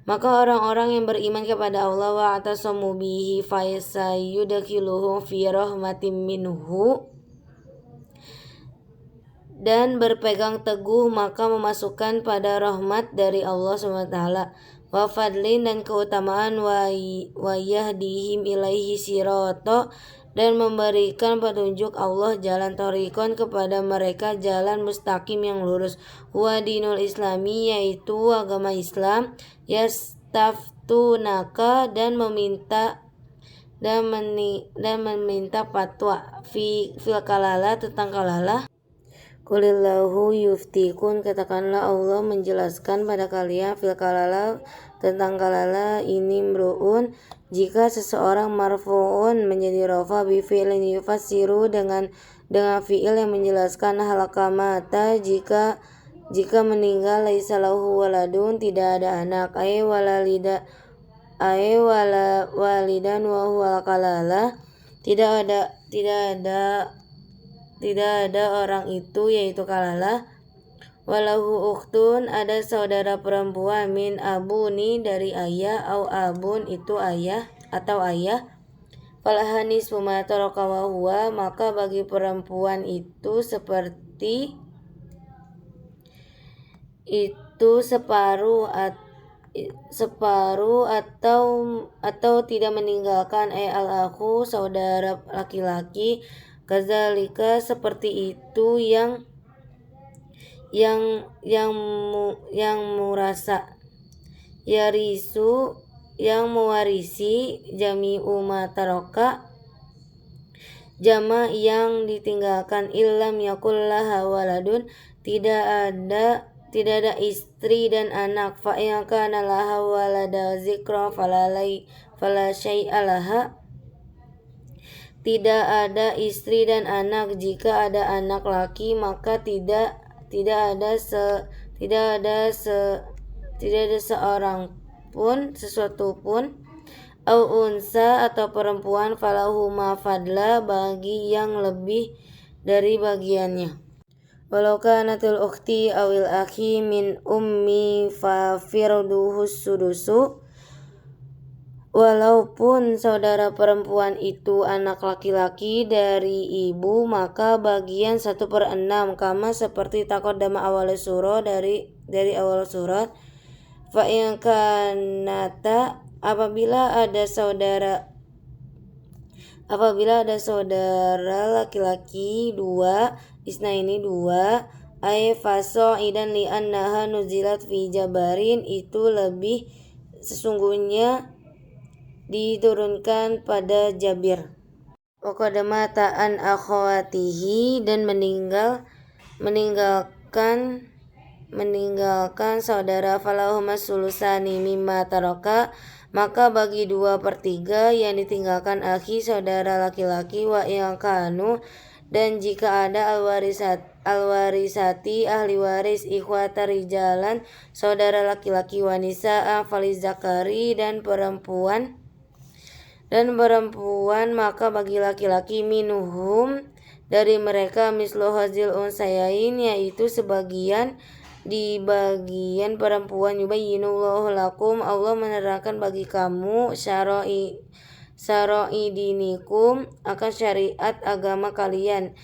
maka orang-orang yang beriman kepada Allah wa atasamu bihi faysayudkhiluhum fi rahmatim minhu, dan berpegang teguh maka memasukkan pada rahmat dari Allah SWT, wa fadlin dan keutamaan, wa yahdihim ilaihi sirata, dan memberikan petunjuk Allah jalan thoriqon kepada mereka jalan mustaqim yang lurus, wa dinul islami yaitu agama Islam, yastaftunaka dan meminta fatwa fil kalalah tentang kalalah. Qulillahu yuftikun, katakanlah Allah menjelaskan pada kalian fil kalalah tentang kalalah. Ini mru'un, jika seseorang marfu'un menjadi rafa bi fi'lin yufassiru dengan fi'il yang menjelaskan halaka mata, jika meninggal laisa lahu waladun tidak ada anak, walidan wa huwa kalalah, tidak ada orang itu yaitu kalalah, walahu ukhtun ada saudara perempuan, min abuni dari ayah, au abun itu ayah atau ayah, falahanis ma taraka wa huwa, maka bagi perempuan itu seperti itu separuh atau tidak meninggalkan al-akhu saudara laki-laki, kadzalika seperti itu yang merasa, yarisu yang mewarisi, jami'u ma taraka jama yang ditinggalkan, illam yakul laha waladun tidak ada istri dan anak, fa in kana laha walada zikra fala syai'a laha, tidak ada istri dan anak, jika ada anak laki maka tidak ada seorang pun, sesuatu pun, au unsa atau perempuan, falahu ma fadla bagi yang lebih dari bagiannya. Walau kanatil ukhti awil akhi min ummi fa firduhus sudusu, walaupun saudara perempuan itu anak laki-laki dari ibu maka bagian 1/6, kama seperti taqaddama awal surah dari awal surat. Fa in kanata apabila ada saudara laki-laki 2, isnaini 2, ay faso'idan li annaha nuzilat fi jabarin, itu lebih sesungguhnya diturunkan pada Jabir. Wa qad mata an akhawatihi, dan meninggalkan saudara, falahuma sulusani mimma taraka, maka bagi 2/3 yang ditinggalkan akhi saudara laki-laki, wa in kanu, dan jika ada alwarisati ahli waris, ikhwata rijalan saudara laki-laki, wanisa falizakari dan perempuan, maka bagi laki-laki minuhum dari mereka mislu hazil unsayain, yaitu sebagian di bagian perempuan, yubayyinullahu lakum, Allah menerangkan bagi kamu, syara'i dinikum akan syariat agama kalian,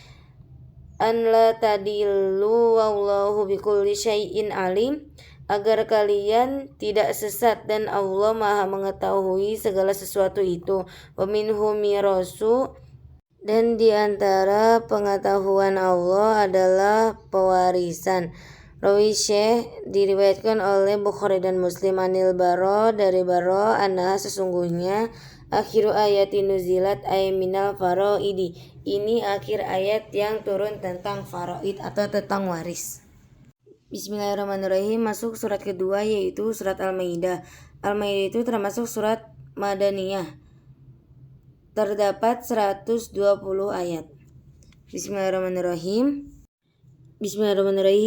an la tadillu wallahu bikulli syai'in alim, agar kalian tidak sesat dan Allah Maha mengetahui segala sesuatu itu. Wa minhum mirasu, dan di antara pengetahuan Allah adalah pewarisan. Rawi Syekh diriwayatkan oleh Bukhari dan Muslim, anil Baro dari Baro, anha sesungguhnya akhiru ayati nuzilat ay minal faraidi, ini akhir ayat yang turun tentang faraid atau tentang waris. Bismillahirrahmanirrahim. Masuk surat kedua yaitu surat Al-Maidah. Al-Maidah itu termasuk surat Madaniyah. Terdapat 120 ayat. Bismillahirrahmanirrahim.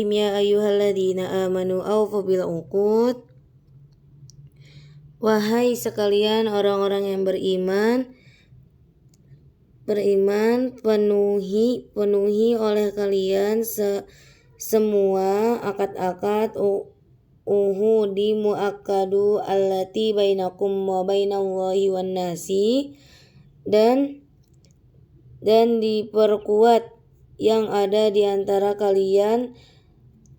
Ya ayyuhalladzina amanu awfu bil uqud. Wahai sekalian orang-orang yang beriman, penuhi oleh kalian semua akad-akad di muakkadu allati bainakum wa bainallahi wan nasi, dan diperkuat yang ada di antara kalian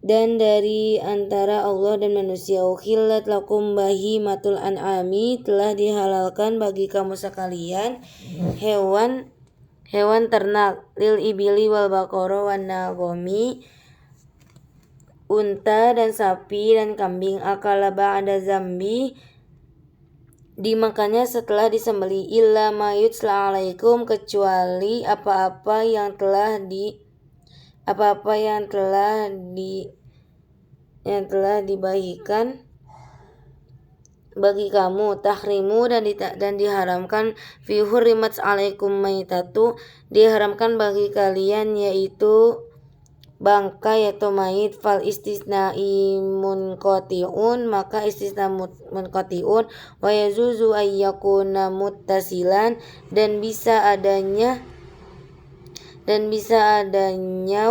dan dari antara Allah dan manusia. Uhillat lakum bahimatul an'ami, telah dihalalkan bagi kamu sekalian hewan ternak, lil ibili wal baqara wan nagomi, unta dan sapi dan kambing, akala ba'da zambi, dimakannya setelah disembelih, illa ma yutsla alaikum, kecuali apa-apa yang telah dibagikan bagi kamu, tahrimu dan diharamkan, fi hurrimat alaikum maitatu, diharamkan bagi kalian yaitu bangkai atau mayit, fal istisna'i munqati'un, maka istisna munqati'un, wa yazuzu ayyakuna muttasilan, dan bisa adanya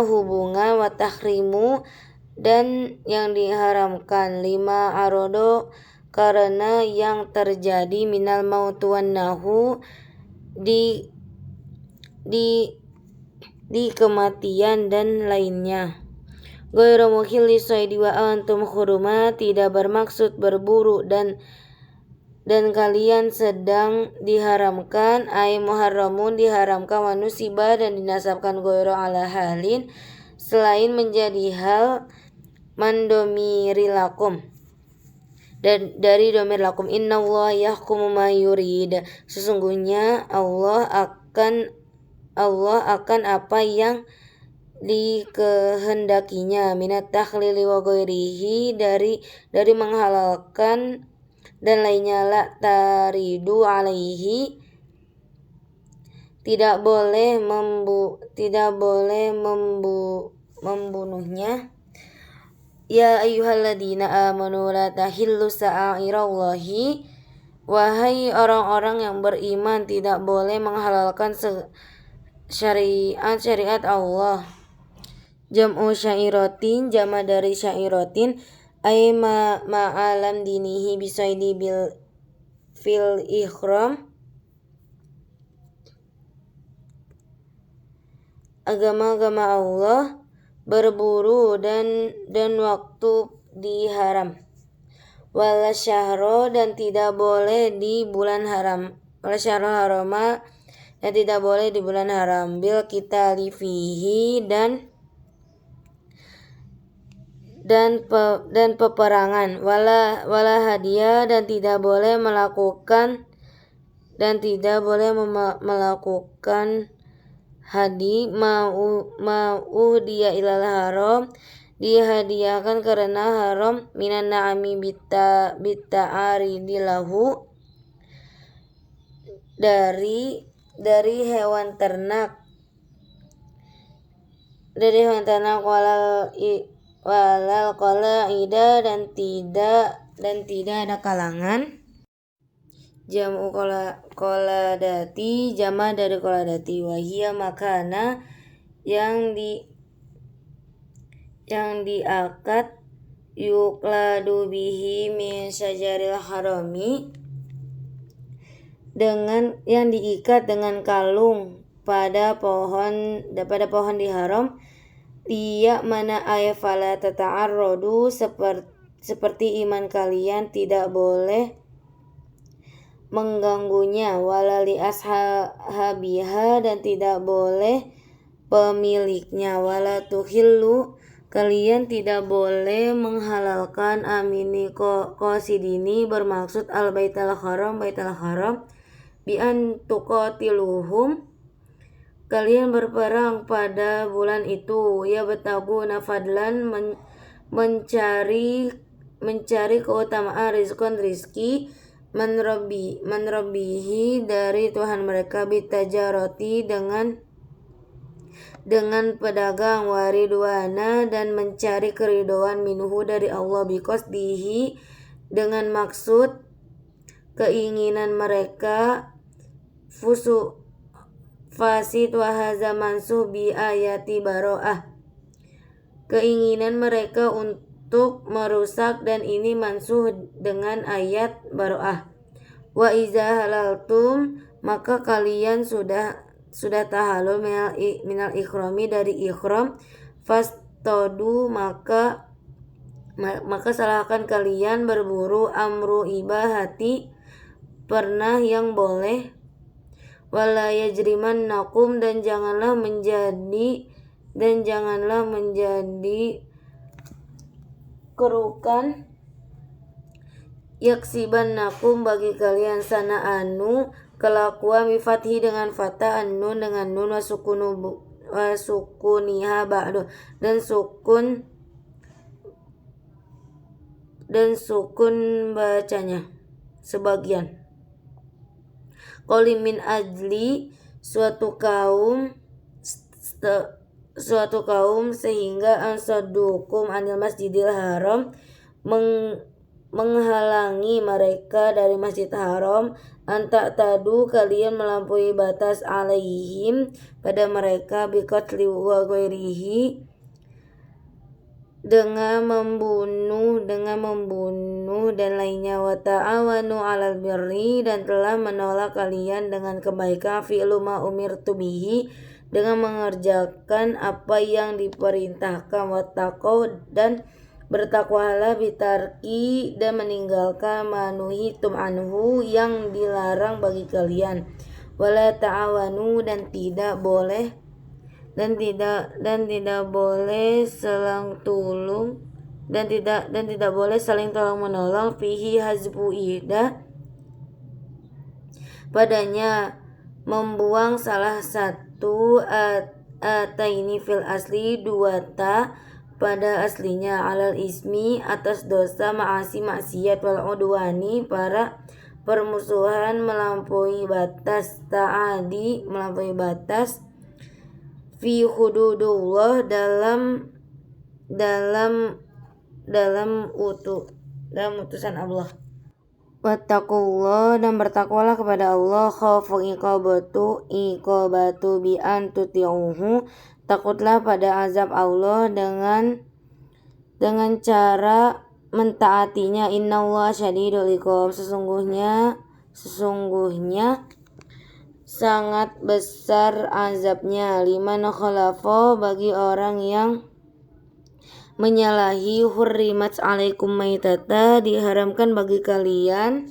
hubungan, wa tahrimu, dan yang diharamkan, lima arodo, karena yang terjadi, minal mautu wan nahu, di kematian dan lainnya. Ghairu mukhilli shaidi wa antum huruma, tidak bermaksud berburu dan kalian sedang diharamkan, ay muharramun, diharamkan, wa nusiba, dan dinasabkan, ghairu ala halin, selain menjadi hal, mandomiri lakum, dan dari domir lakum, innallaha yahkumu ma yurid, sesungguhnya Allah akan apa yang dikehendakinya, minat takhlili wa ghairihi, dari menghalalkan dan lainnya, la taridu alaihi, tidak boleh membunuhnya. Ya ayyuhalladzina amanu la tahillu sa'airallahi, wahai orang-orang yang beriman, tidak boleh menghalalkan syariat Allah. Jam'u syairatin, jama dari syairatin, ay ma'alam dinihi bisaidi fil ihram, agama-agama Allah, berburu dan waktu diharam. Wala syahro, dan tidak boleh di bulan haram. Wala syahro harama, dan tidak boleh di bulan haram. Bil qitali fihi, dan peperangan. Wala hadiah, dan tidak boleh melakukan hadi ma'udiya ilal haram, dihadiahkan karena haram, minan na'ami bitta'aridilahu, dari hewan ternak, walal qalaida, dan tidak ada kalangan. Jam'u qoladati, jama dari qoladati, wahia makana, yang diakad, yukladu bihi min syajaril harami, dengan yang diikat dengan kalung pada pohon di haram, iya mana ayfala tata'arrodu, seperti iman kalian tidak boleh mengganggunya, walali ashabiha, dan tidak boleh pemiliknya, wala tuhillu, kalian tidak boleh menghalalkan, amini qasidini, bermaksud al baital haram, bi an tuqatiluhum, kalian berperang pada bulan itu, ya betaguna fadlan, mencari keutamaan, rizqan, rizki, menrobihi, dari Tuhan mereka, bitajaroti, dengan pedagang, waridwana, dan mencari keridhaan, minhu, dari Allah, biqasdihi, dengan maksud keinginan mereka, fasid wa haza mansuh bi ayati baro'ah, keinginan mereka untuk merusak, dan ini mansuh dengan ayat baroah. Wa iza halaltum, maka kalian sudah tahalul minal ikhrami, dari ikhram, fastodu, maka salahkan kalian berburu, amru ibahati, pernah yang boleh, wala yajrimannakum, dan janganlah menjadi kerukan, yaksibannakum, bagi kalian, sana'anu, kelakuan, bifathi, dengan fatah, an-nun, dengan nun, wasukuniha ba'du, dan sukun bacanya sebagian. Qoli min ajli, suatu kaum sehingga ansadukum anil masjidil haram, menghalangi mereka dari masjid haram, anta'tadu, kalian melampaui batas, alaihim, pada mereka, biqatli wa ghairihi, dengan membunuh dan lainnya, wa ta'awanu 'alal birri, dan telah menolak kalian dengan kebaikan, fi'lu ma umirtu bihi, dengan mengerjakan apa yang diperintahkan, wa taqaw, dan bertakwalah, bitarki, dan meninggalkan, manuhitum anhu, yang dilarang bagi kalian, wala ta'awanu, dan tidak boleh saling tolong menolong, fihi hazbu ihda, padanya membuang salah satu, ataini fil asli, dua ta pada aslinya, alal ismi, atas dosa, ma'asi, maksiat, wal udwani, para permusuhan, melampaui batas, ta'adi, melampaui batas, fi hududullah, dalam utusan Allah. Wattaqullah, dan bertakwalah kepada Allah, khafu iqabatu bi an tuti'uhu, takutlah pada azab Allah dengan cara mentaatinya. Innallaha syadidul iqab, sesungguhnya sangat besar azabnya, liman khalafa, bagi orang yang menyalahi, hurrimat alaikum maitata, diharamkan bagi kalian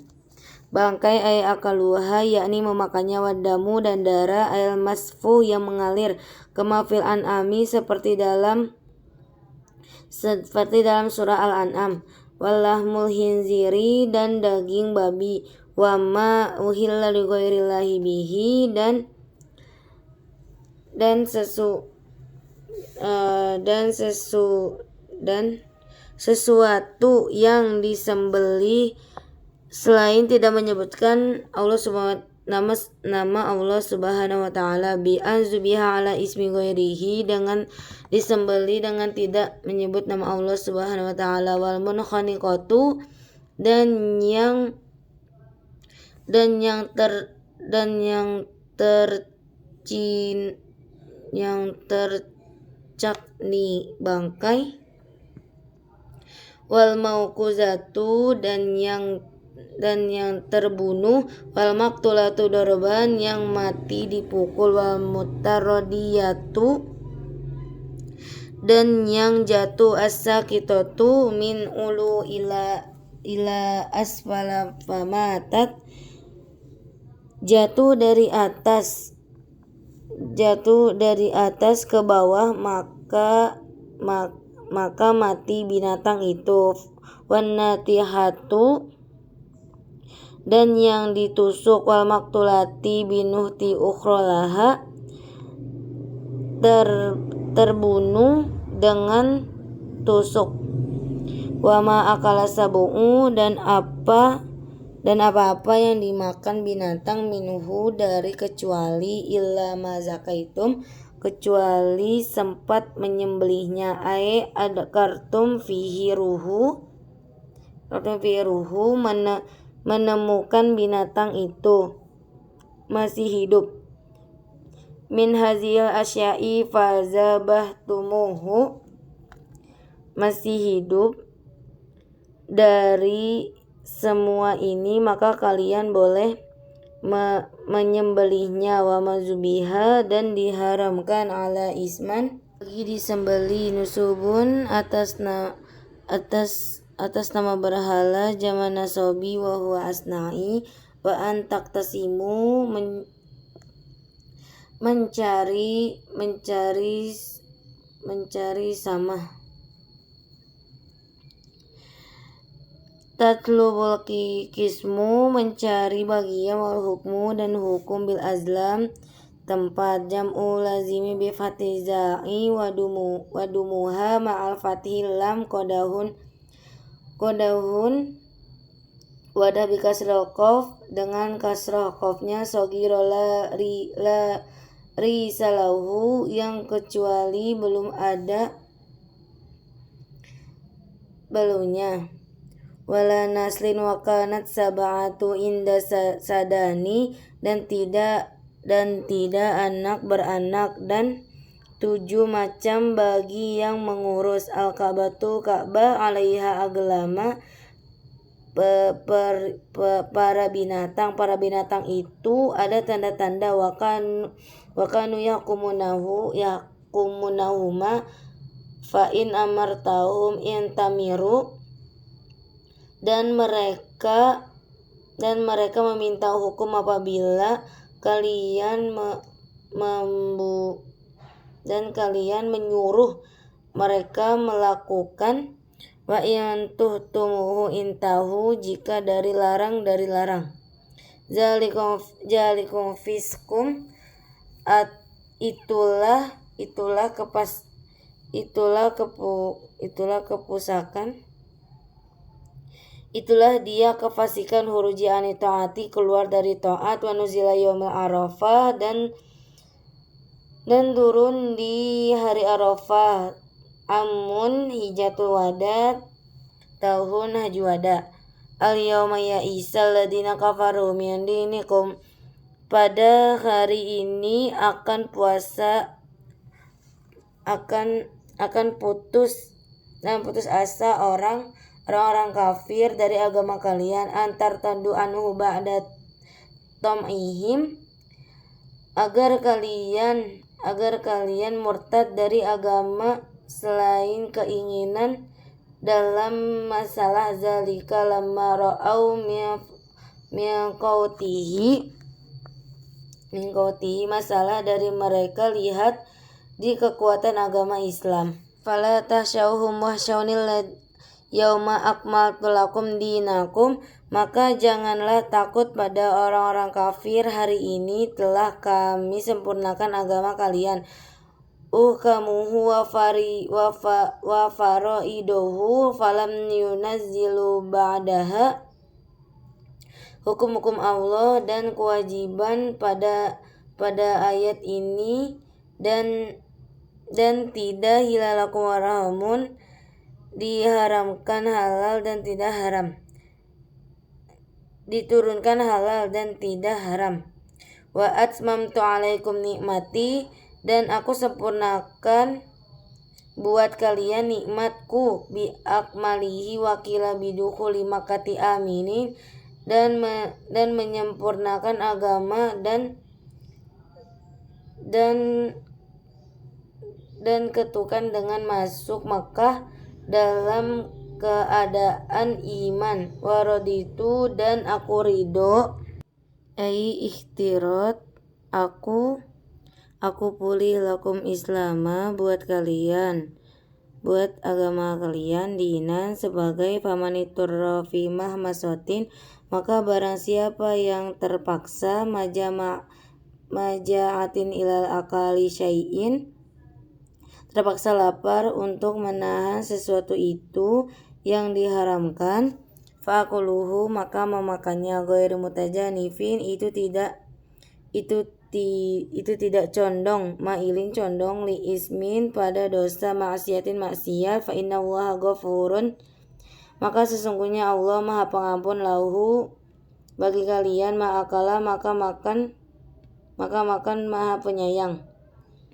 bangkai, ay akaluha, yakni memakannya, wadamu, dan darah, ayal masfu, yang mengalir, kama fil an'ami, seperti dalam surah Al-An'am, walahmul hinziri, dan daging babi, wa ma uhilla li ghairillahi bihi, dan sesuatu yang disembelih selain tidak menyebutkan nama Allah Subhanahu wa ta'ala, bi anzubiha ala ismi ghairihi, dengan disembelih dengan tidak menyebut nama Allah Subhanahu wa ta'ala, wal munkhaniqatu, dan yang tercakni bangkai, wal mauquzatu, dan yang terbunuh, wal maqtulatu darban, yang mati dipukul, wal mutaradiyatu, dan yang jatuh, as-saqitatu min ulu ila asfala famatat, jatuh dari atas ke bawah, maka mati binatang itu. Wannatihatu, dan yang ditusuk, wal maktulati binuhti ukhrolaha, terbunuh dengan tusuk. Wama akala sabu'u, dan apa-apa yang dimakan binatang, minuhu, dari, kecuali, illa mazakaitum, kecuali sempat menyembelihnya, ay adkartum fihi ruhu, menemukan binatang itu masih hidup, min hazil asya'i fazabahtumuhu, masih hidup dari semua ini, maka kalian boleh menyembelihnya. Wa mazubiha, dan diharamkan ala isman bagi disembeli nusubun atas nama berhala zaman nasobi wa huwa asna'i wa an taktasimu mencari sama. Tatlubul kismu, mencari bagian, wal hukmu, dan hukum, bil azlam, tempat, jam'u lazimi bi fathi za'i wadumuha ma'al fathi lam kodahun wadah bi kasril qaf, dengan kasrah qafnya, sogiro la risalahu, yang kecuali belum ada belunya. Wala naslin wa kanat sab'atu inda sadani, dan tidak anak beranak, dan 7 macam bagi yang mengurus. Al-Ka'batu, Ka'bah, alaiha aglama, para binatang itu ada tanda-tanda. Wakanu yakumunahuma fa in amartahum intamiru, dan mereka meminta hukum apabila kalian menyuruh mereka melakukan. Wa in tuhtumuhu intahu, jika larang. Zalikum fiskum, itulah kepusakan, itulah dia kefasikan, huruji ani taati, keluar dari taat, wa nuzila yaumil arafah, dan turun di hari Arafah, amun hijatul wada, tahun haji wada. Al yauma ya isal ladina kafaru min dinikum, pada hari ini akan putus asa orang-orang kafir dari agama kalian. Antar tandu anhu ba'da tam'ihim, agar kalian murtad dari agama selain keinginan dalam masalah zalika lamma ra'au min qawtihi, masalah dari mereka lihat di kekuatan agama Islam. Fala tahsyauhum wahsyaunil yauma akmaltu lakum dinakum, maka janganlah takut pada orang-orang kafir, hari ini telah kami sempurnakan agama kalian. Uhkamuhu wa faraiduhu falam yunazzilu ba'daha, hukum-hukum Allah dan kewajiban pada ayat ini, dan tidak hilalakum warahamun, diharamkan halal dan tidak haram, diturunkan halal dan tidak haram. Wa atmamtu alaikum nikmati, dan aku sempurnakan buat kalian nikmatku, bi akmalihi wakila bidukhuli makati aminin, dan menyempurnakan agama dan ketukan dengan masuk Makkah dalam keadaan iman. Waraditu, dan aku ridho, ikhtirat, aku pulih lakum islama, buat agama kalian, dinan, sebagai famaniturra fi mahmasatin, maka barang siapa yang terpaksa maja'atin ilal akali syai'in, terpaksa lapar untuk menahan sesuatu itu yang diharamkan, fa'akuluhu, maka memakannya, ghairu mutajanifin, itu tidak condong, mailin condong, li ismin, pada dosa, maksiatin maksiat, fa innallaha ghafurun, maka sesungguhnya Allah Maha Pengampun, lahu, bagi kalian, ma'akala, maka makan Maha Penyayang.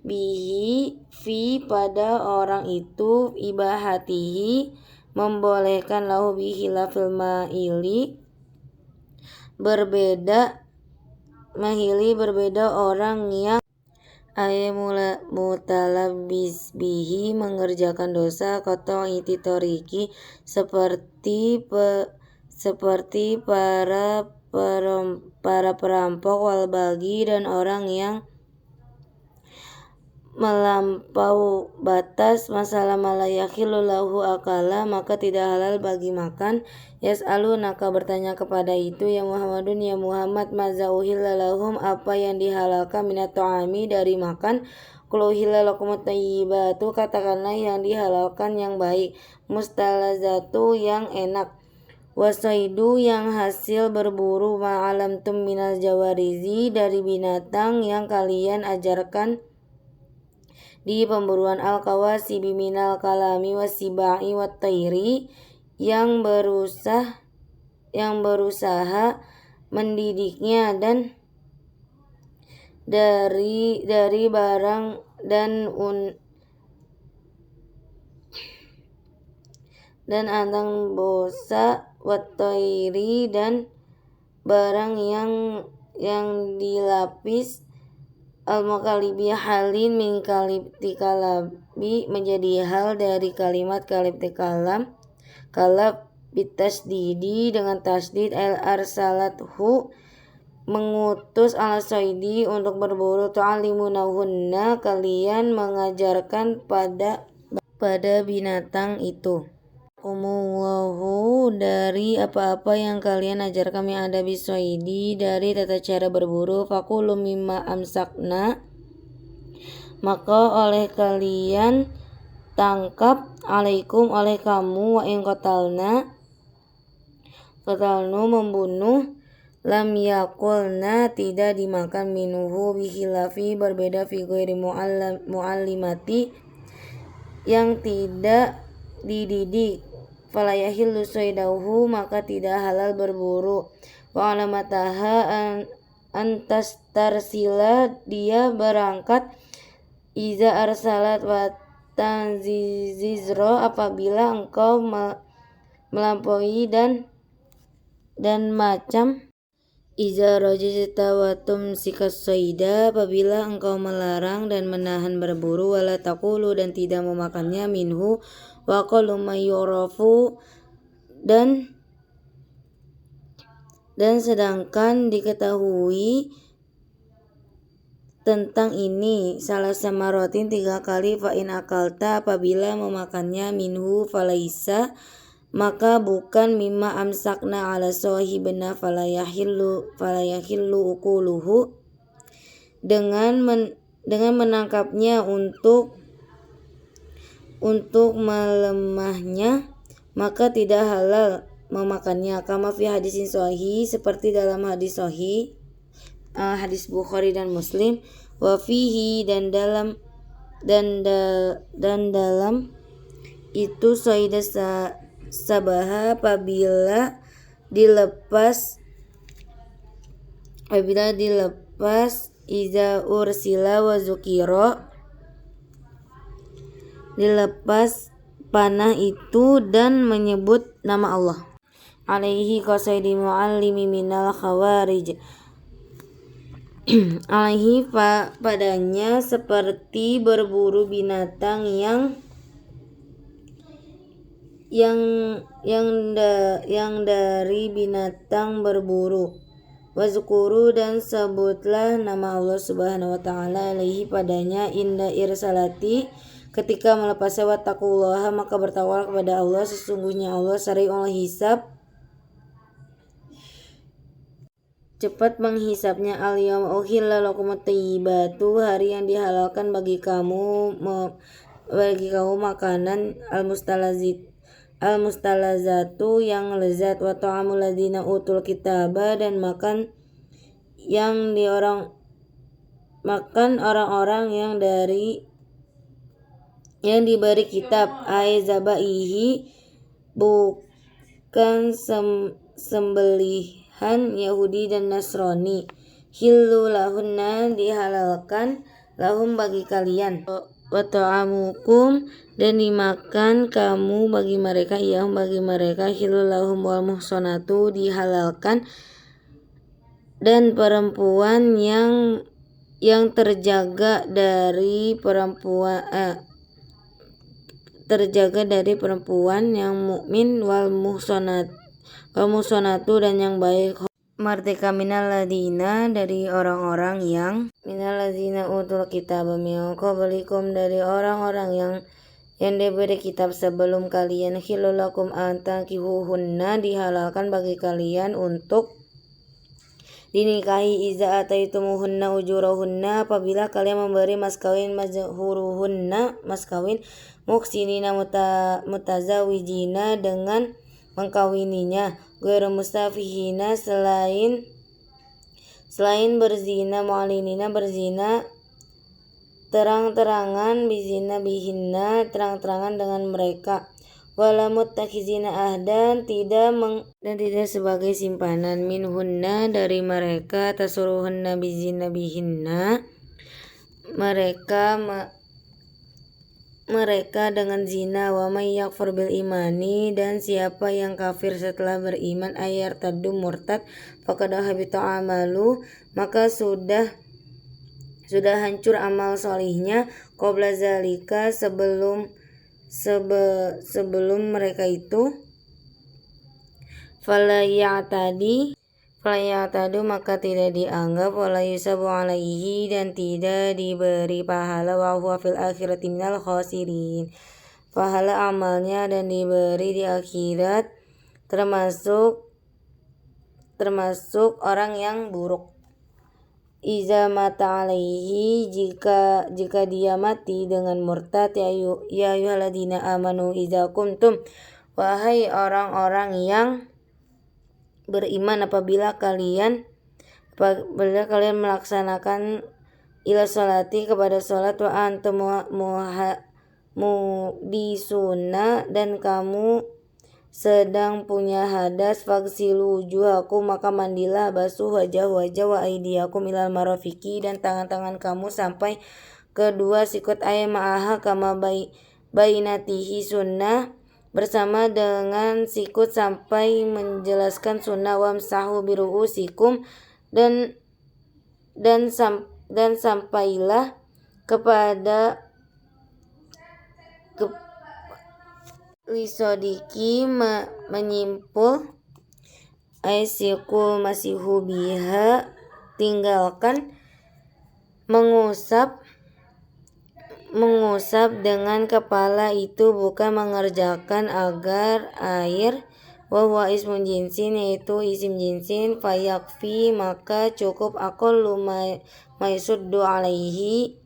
bihi fi pada orang itu, ibahatihi membolehkan, lahu bihi lafil maili berbeda orang yang mutalabis bihi mengerjakan dosa, koto ititoriki seperti para perampok, wal bagi dan orang yang melampau batas, masalah malayakhilu lahu akala maka tidak halal bagi makan. Yas'alunaka bertanya kepada itu, ya Muhammadun ya Muhammad, maza uhilla lahum apa yang dihalalkan, minat ta'ami dari makan. Qul uhilla lakumut thayyibatu katakanlah yang dihalalkan yang baik, mustalazatu yang enak, wasaidu yang hasil berburu, ma'alamtum minal jawarizi dari binatang yang kalian ajarkan di pemburuan, al-kawasibi minal kalami wasibai wattairi yang berusaha mendidiknya, dan dari barang dan antang bosa, wattairi dan barang yang dilapis, al-muqalibi halin min kalibti kalabi menjadi hal dari kalimat kalibti kalab bitasdidi dengan tasdid, el arsalathu mengutus, ala soidi untuk berburu, tu'alimunahunna kalian mengajarkan pada binatang itu, kumullahu dari apa-apa yang kalian ajarkan, yang ada bisoidi dari tata cara berburu, fakulu mimma amsakna maka oleh kalian tangkap, alaikum oleh kamu, wa in qatalnu membunuh, lam yakulna tidak dimakan, minuhu bihilafi berbeda, fi ghairi muallimati yang tidak dididik, falayahillu soidahu maka tidak halal berburu, wa alamataha antastarsila dia berangkat, iza arsalat wa tanzizro apabila engkau melampaui dan macam, iza rajita wa tumsikas soida apabila engkau melarang dan menahan berburu, wala taqulu dan tidak memakannya, minhu wa qalu mayyurafu dan sedangkan diketahui tentang ini, salah samarotin 3 kali, fa in akalta apabila memakannya, minhu falaisa maka bukan, mimma amsakna ala sahibna falayahillu ukuluhu dengan menangkapnya untuk melemahnya maka tidak halal memakannya, kama fi hadisin sahih seperti dalam hadis sahih, hadis Bukhari dan Muslim, wa fihi dan dalam itu, soida sabaha apabila dilepas, iza ursila wa zukiro dilepas panah itu dan menyebut nama Allah, alaihi qasaidi muallimi minal khawarij alaihi padanya seperti berburu binatang yang dari binatang berburu, wazkuru dan sebutlah nama Allah subhanahu wa ta'ala alaihi padanya, inda irsalati ketika melepasnya, wattaqullaha maka bertakwalah kepada Allah, sesungguhnya Allah sari'ul hisab cepat menghisapnya, al-yawma uhilla lakumut thayyibatu hari yang dihalalkan bagi kamu makanan, al-mustalazatu yang lezat, wa ta'amul ladzina utul kitaba dan makan orang-orang yang diberi kitab, zabaihi bukan sembelihan Yahudi dan Nasrani, hillu lahunna dihalalkan, lahum bagi kalian, wa ta'amukum dan dimakan kamu bagi mereka, iyahum bagi mereka, hilul lahum wal muhsanatu dihalalkan dan perempuan yang terjaga dari perempuan yang mukmin, wal muhsanatu dan yang baik, merdeka minal ladina dari orang-orang yang minal ladina utul kitab min qablikum dari orang-orang yang diberi kitab sebelum kalian, hilulakum antankihuhunna dihalalkan bagi kalian untuk dinikahi, iza ataitumuhunna ujurahunna apabila kalian memberi mas kawin, mazhuruhunna mas kawin, muhsinina mutazawijina dengan mengkawininya, ghairu mustafihina selain berzina, mu'alinina berzina terang-terangan, bizina bihinna terang-terangan dengan mereka, wala muttakhizina ahdan dan tidak sebagai simpanan, minhunna dari mereka, tasuruhunna bizina bihinna mereka dengan zina, wa may yakfur bil imani dan siapa yang kafir setelah beriman, ayartaddu murtad, faqad habita amalu maka sudah hancur amal solihnya, qabla zalika sebelum mereka itu, fala ya'tadu maka tidak dianggap, wala yusabu alaihi dan tidak diberi pahala, wa huwa fil akhirati minal khasirin pahala amalnya dan diberi di akhirat termasuk orang yang buruk. Iza mata alaihi jika dia mati dengan murtad, ya ayyuhalladzina amanu iza kuntum wahai orang-orang yang beriman apabila kalian melaksanakan ila sholati kepada sholat, wa antum muhdisuna dan kamu sedang punya hadas, fagsilu wujuhakum maka mandilah, basuh wajah wa aidiakum ilal marafiqi dan tangan-tangan kamu sampai kedua sikut, ma'aha kama bainatihi sunnah bersama dengan sikut sampai menjelaskan sunnah, wamsahu biru'usikum dan sampailah kepada lisodiki menyimpul, aisyikul masihu biha tinggalkan mengusap dengan kepala itu bukan mengerjakan agar air, wa huwa ismun jinsin yaitu isim jinsin, fayakfi maka cukup, aqallu maisuddu alaihi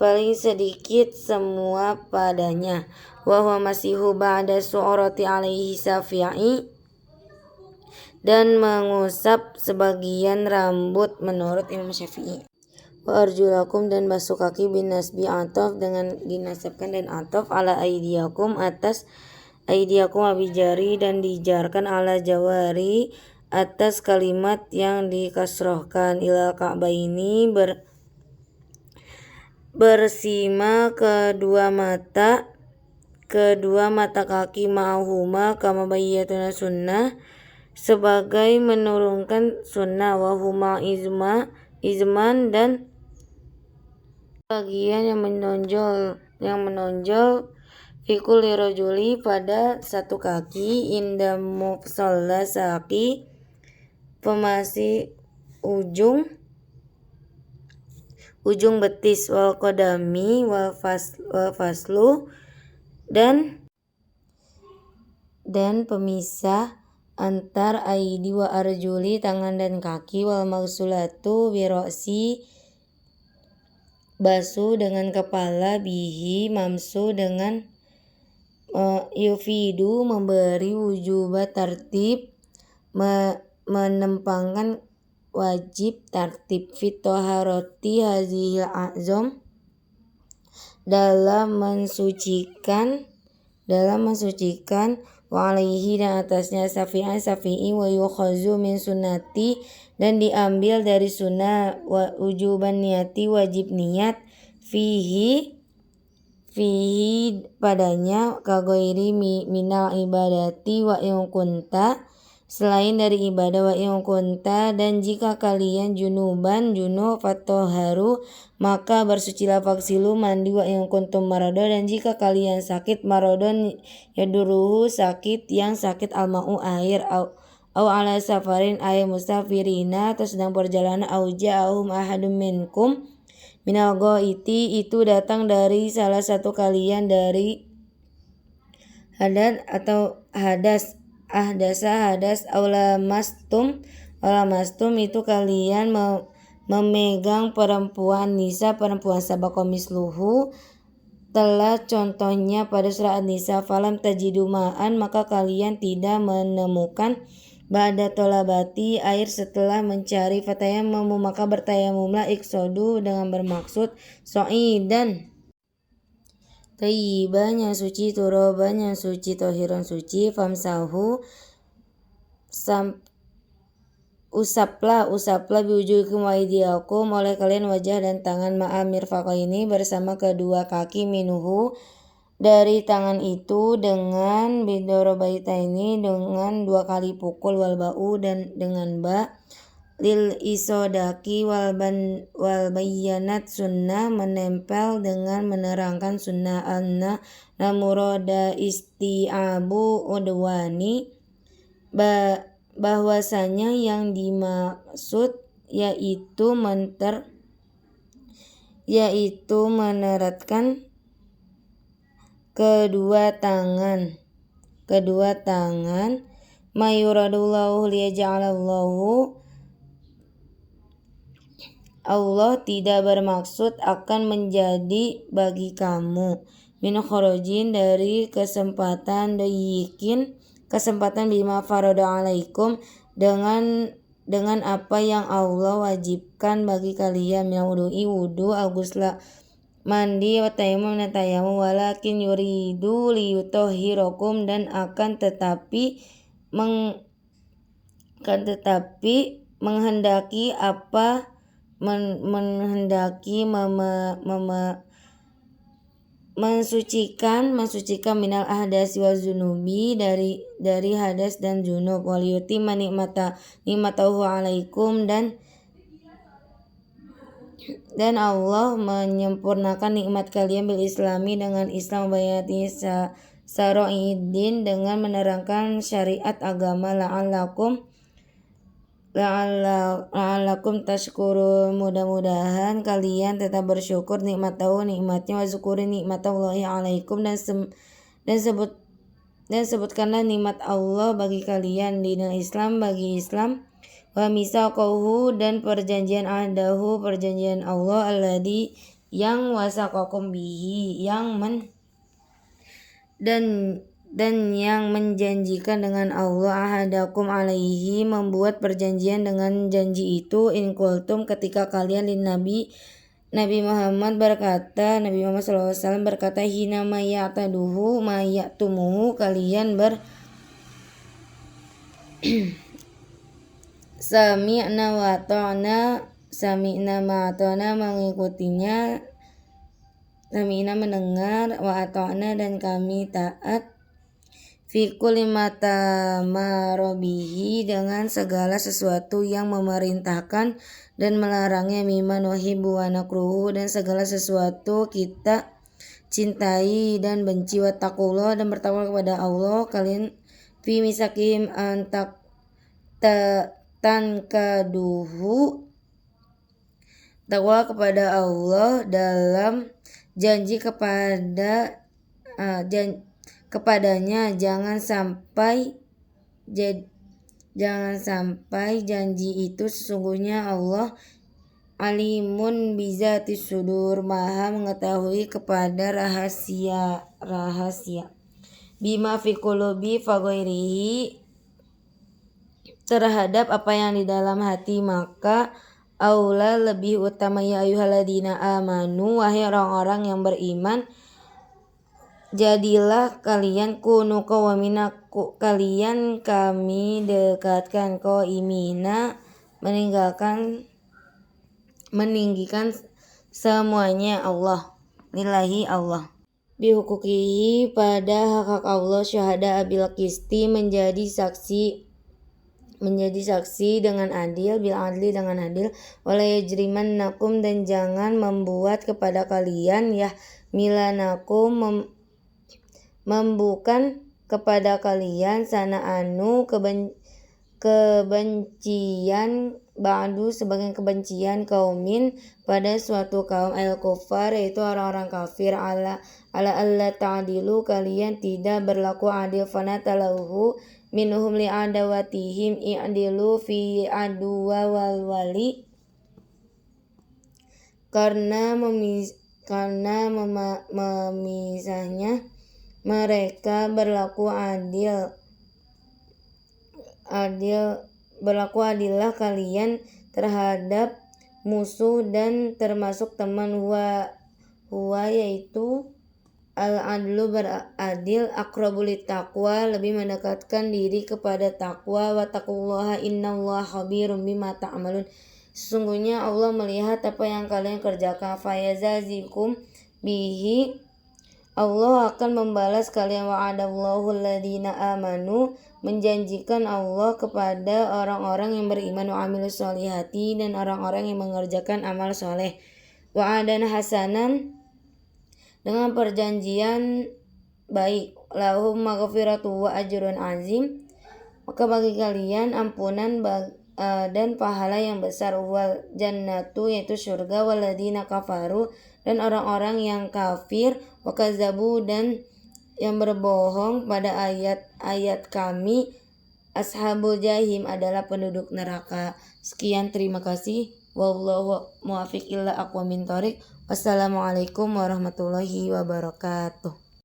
paling sedikit semua padanya, wa huwa masihu ba'da su'urati alaihi syafi'i dan mengusap sebagian rambut menurut Imam Syafi'i, wa arjulakum dan basuh kaki bin nasbi ataf dengan dinasabkan dan ataf, ala aidiakum atas aidiakum abijari dan dijarkan, ala jawari atas kalimat yang dikasrohkan, ila ka'baini bersima kedua mata kaki, ma'ahuma kama bayyatuna sunnah sebagai menurunkan sunnah, wa huma izman dan bagian yang menonjol fi kulli rajuli pada satu kaki, inda mufsalla saqi pemasi ujung betis, wal qadami wal faslu dan pemisah antar aidi wa arjuli tangan dan kaki, wal maghsulatu bi ra'si basuh dengan kepala, bihi mamsu dengan yufidu memberi, wujubat tartib menempangkan wajib tartib, fit taharati hazihil a'zam dalam mensucikan, wa alaihi dan atasnya Syafi'i wa yukhazu min sunnati dan diambil dari sunnah wa ujuban niati wajib niat fihi padanya kagoiri minal ibadati wa in kunta selain dari ibadah wa in kunta dan jika kalian junub fatoharu maka bersucilah faksilu mandi wa in kuntum marodo dan jika kalian sakit marodon yaduruhu sakit yang sakit alma'u air au ala safarin ay musafirina atau sedang perjalanan au ja'ahum ahadum minkum minal ghaiti itu datang dari salah satu kalian dari hadas atau hadas aulamastum itu kalian memegang perempuan sabakomis luhu telah contohnya pada surat An-Nisa falam tajidumaan maka kalian tidak menemukan ba'da tolabati air setelah mencari fatayamamu maka bertayamumlah iksodu dengan bermaksud so'idan tayyibanya suci turobanya suci tohiron suci famsahu usaplah biwujuhikum wa aydiyakum oleh kalian wajah dan tangan ma'amir faqaini bersama kedua kaki minuhu dari tangan itu dengan bidorobaitaini dengan 2 kali pukul wal ba'u dan dengan ba lil isodaki wal bayyanat sunnah menempel dengan menerangkan sunnah anna namuroda isti'abu udwani bahwasanya yang dimaksud yaitu meneratkan kedua tangan mayuradullahu liyaja'alallahu Allah tidak bermaksud akan menjadi bagi kamu min khurujin dari kesempatan bima farada alaikum dengan apa yang Allah wajibkan bagi kalian min wudu agusla mandi wa tayammum dan tayammum walakin yuridu liyutahhirakum dan akan tetapi menghendaki mensucikan minal ahdasi wa zunubi dari hadas dan junub wal yutimma nikmatahu alaikum dan Allah menyempurnakan nikmat kalian bil islami dengan Islam bayati saro'idin dengan menerangkan syariat agama la'allakum tashkurun mudah-mudahan kalian tetap bersyukur nikmatnya wa zukuri nikmatallahi alaikum dan sebutkanlah nikmat Allah bagi kalian dinal Islam bagi Islam wa misaqahu dan perjanjian Allah alladzi yang wasaqakum bihi dan yang menjanjikan dengan Allah ahadakum alaihi membuat perjanjian dengan janji itu in qultum ketika kalian Nabi Muhammad SAW berkata hina mayatumuhu kalian sami'na wa ta'na mengikutinya sami'na mendengar wa ta'na dan kami taat fi kulli mata marobihi dengan segala sesuatu yang memerintahkan dan melarangnya mimma nuhibbu wa nakruhu dan segala sesuatu kita cintai dan benci wa taqullah dan bertakwa kepada Allah kalian fi misakim antak tankaduhu takwa kepada Allah dalam janji kepadanya jangan sampai janji itu sesungguhnya Allah alimun bizatis sudur maha mengetahui kepada rahasia bima fi qulubi faghairihi terhadap apa yang di dalam hati maka aula lebih utama ya ayyuhalladzina amanu wahai orang-orang yang beriman Jadilah kalian kunu qawamina kalian kami dekatkan imina meninggikan semuanya Allah lillahi Allah bihukukihi pada hak Allah syahada abil qisti menjadi saksi dengan adil bil adli dengan adil wala yajrimannakum dan jangan membuat kepada kalian milanakum membukan kepada kalian sana'anu kebencian ba'du sebagai kebencian kaumin pada suatu kaum al-kufar yaitu orang-orang kafir ala alla ta'dilu kalian tidak berlaku adil fanatalahu minhum li'adawatihim i'dilu fi aduwa wal wali karena memisahnya mereka berlaku adillah kalian terhadap musuh dan termasuk teman huwa yaitu al-adlu beradil aqrabu littaqwa lebih mendekatkan diri kepada takwa wa taqullaha innallaha khabirum bima ta'malun sesungguhnya Allah melihat apa yang kalian kerjakan fayazazikum bihi Allah akan membalas kalian wa'adallahu alladhina amanu menjanjikan Allah kepada orang-orang yang beriman wa amilus solihati dan orang-orang yang mengerjakan amal soleh wa'adan hasanan dengan perjanjian baik lahum maghfiratu wa ajrun azim maka bagi kalian ampunan dan pahala yang besar wal jannatu yaitu surga waladina kafaru dan orang-orang yang kafir wakazabu dan yang berbohong pada ayat-ayat kami ashabul jahim adalah penduduk neraka. Sekian, terima kasih. Wallahu muwaffiq illa aqwamit thoriq. Wassalamualaikum warahmatullahi wabarakatuh.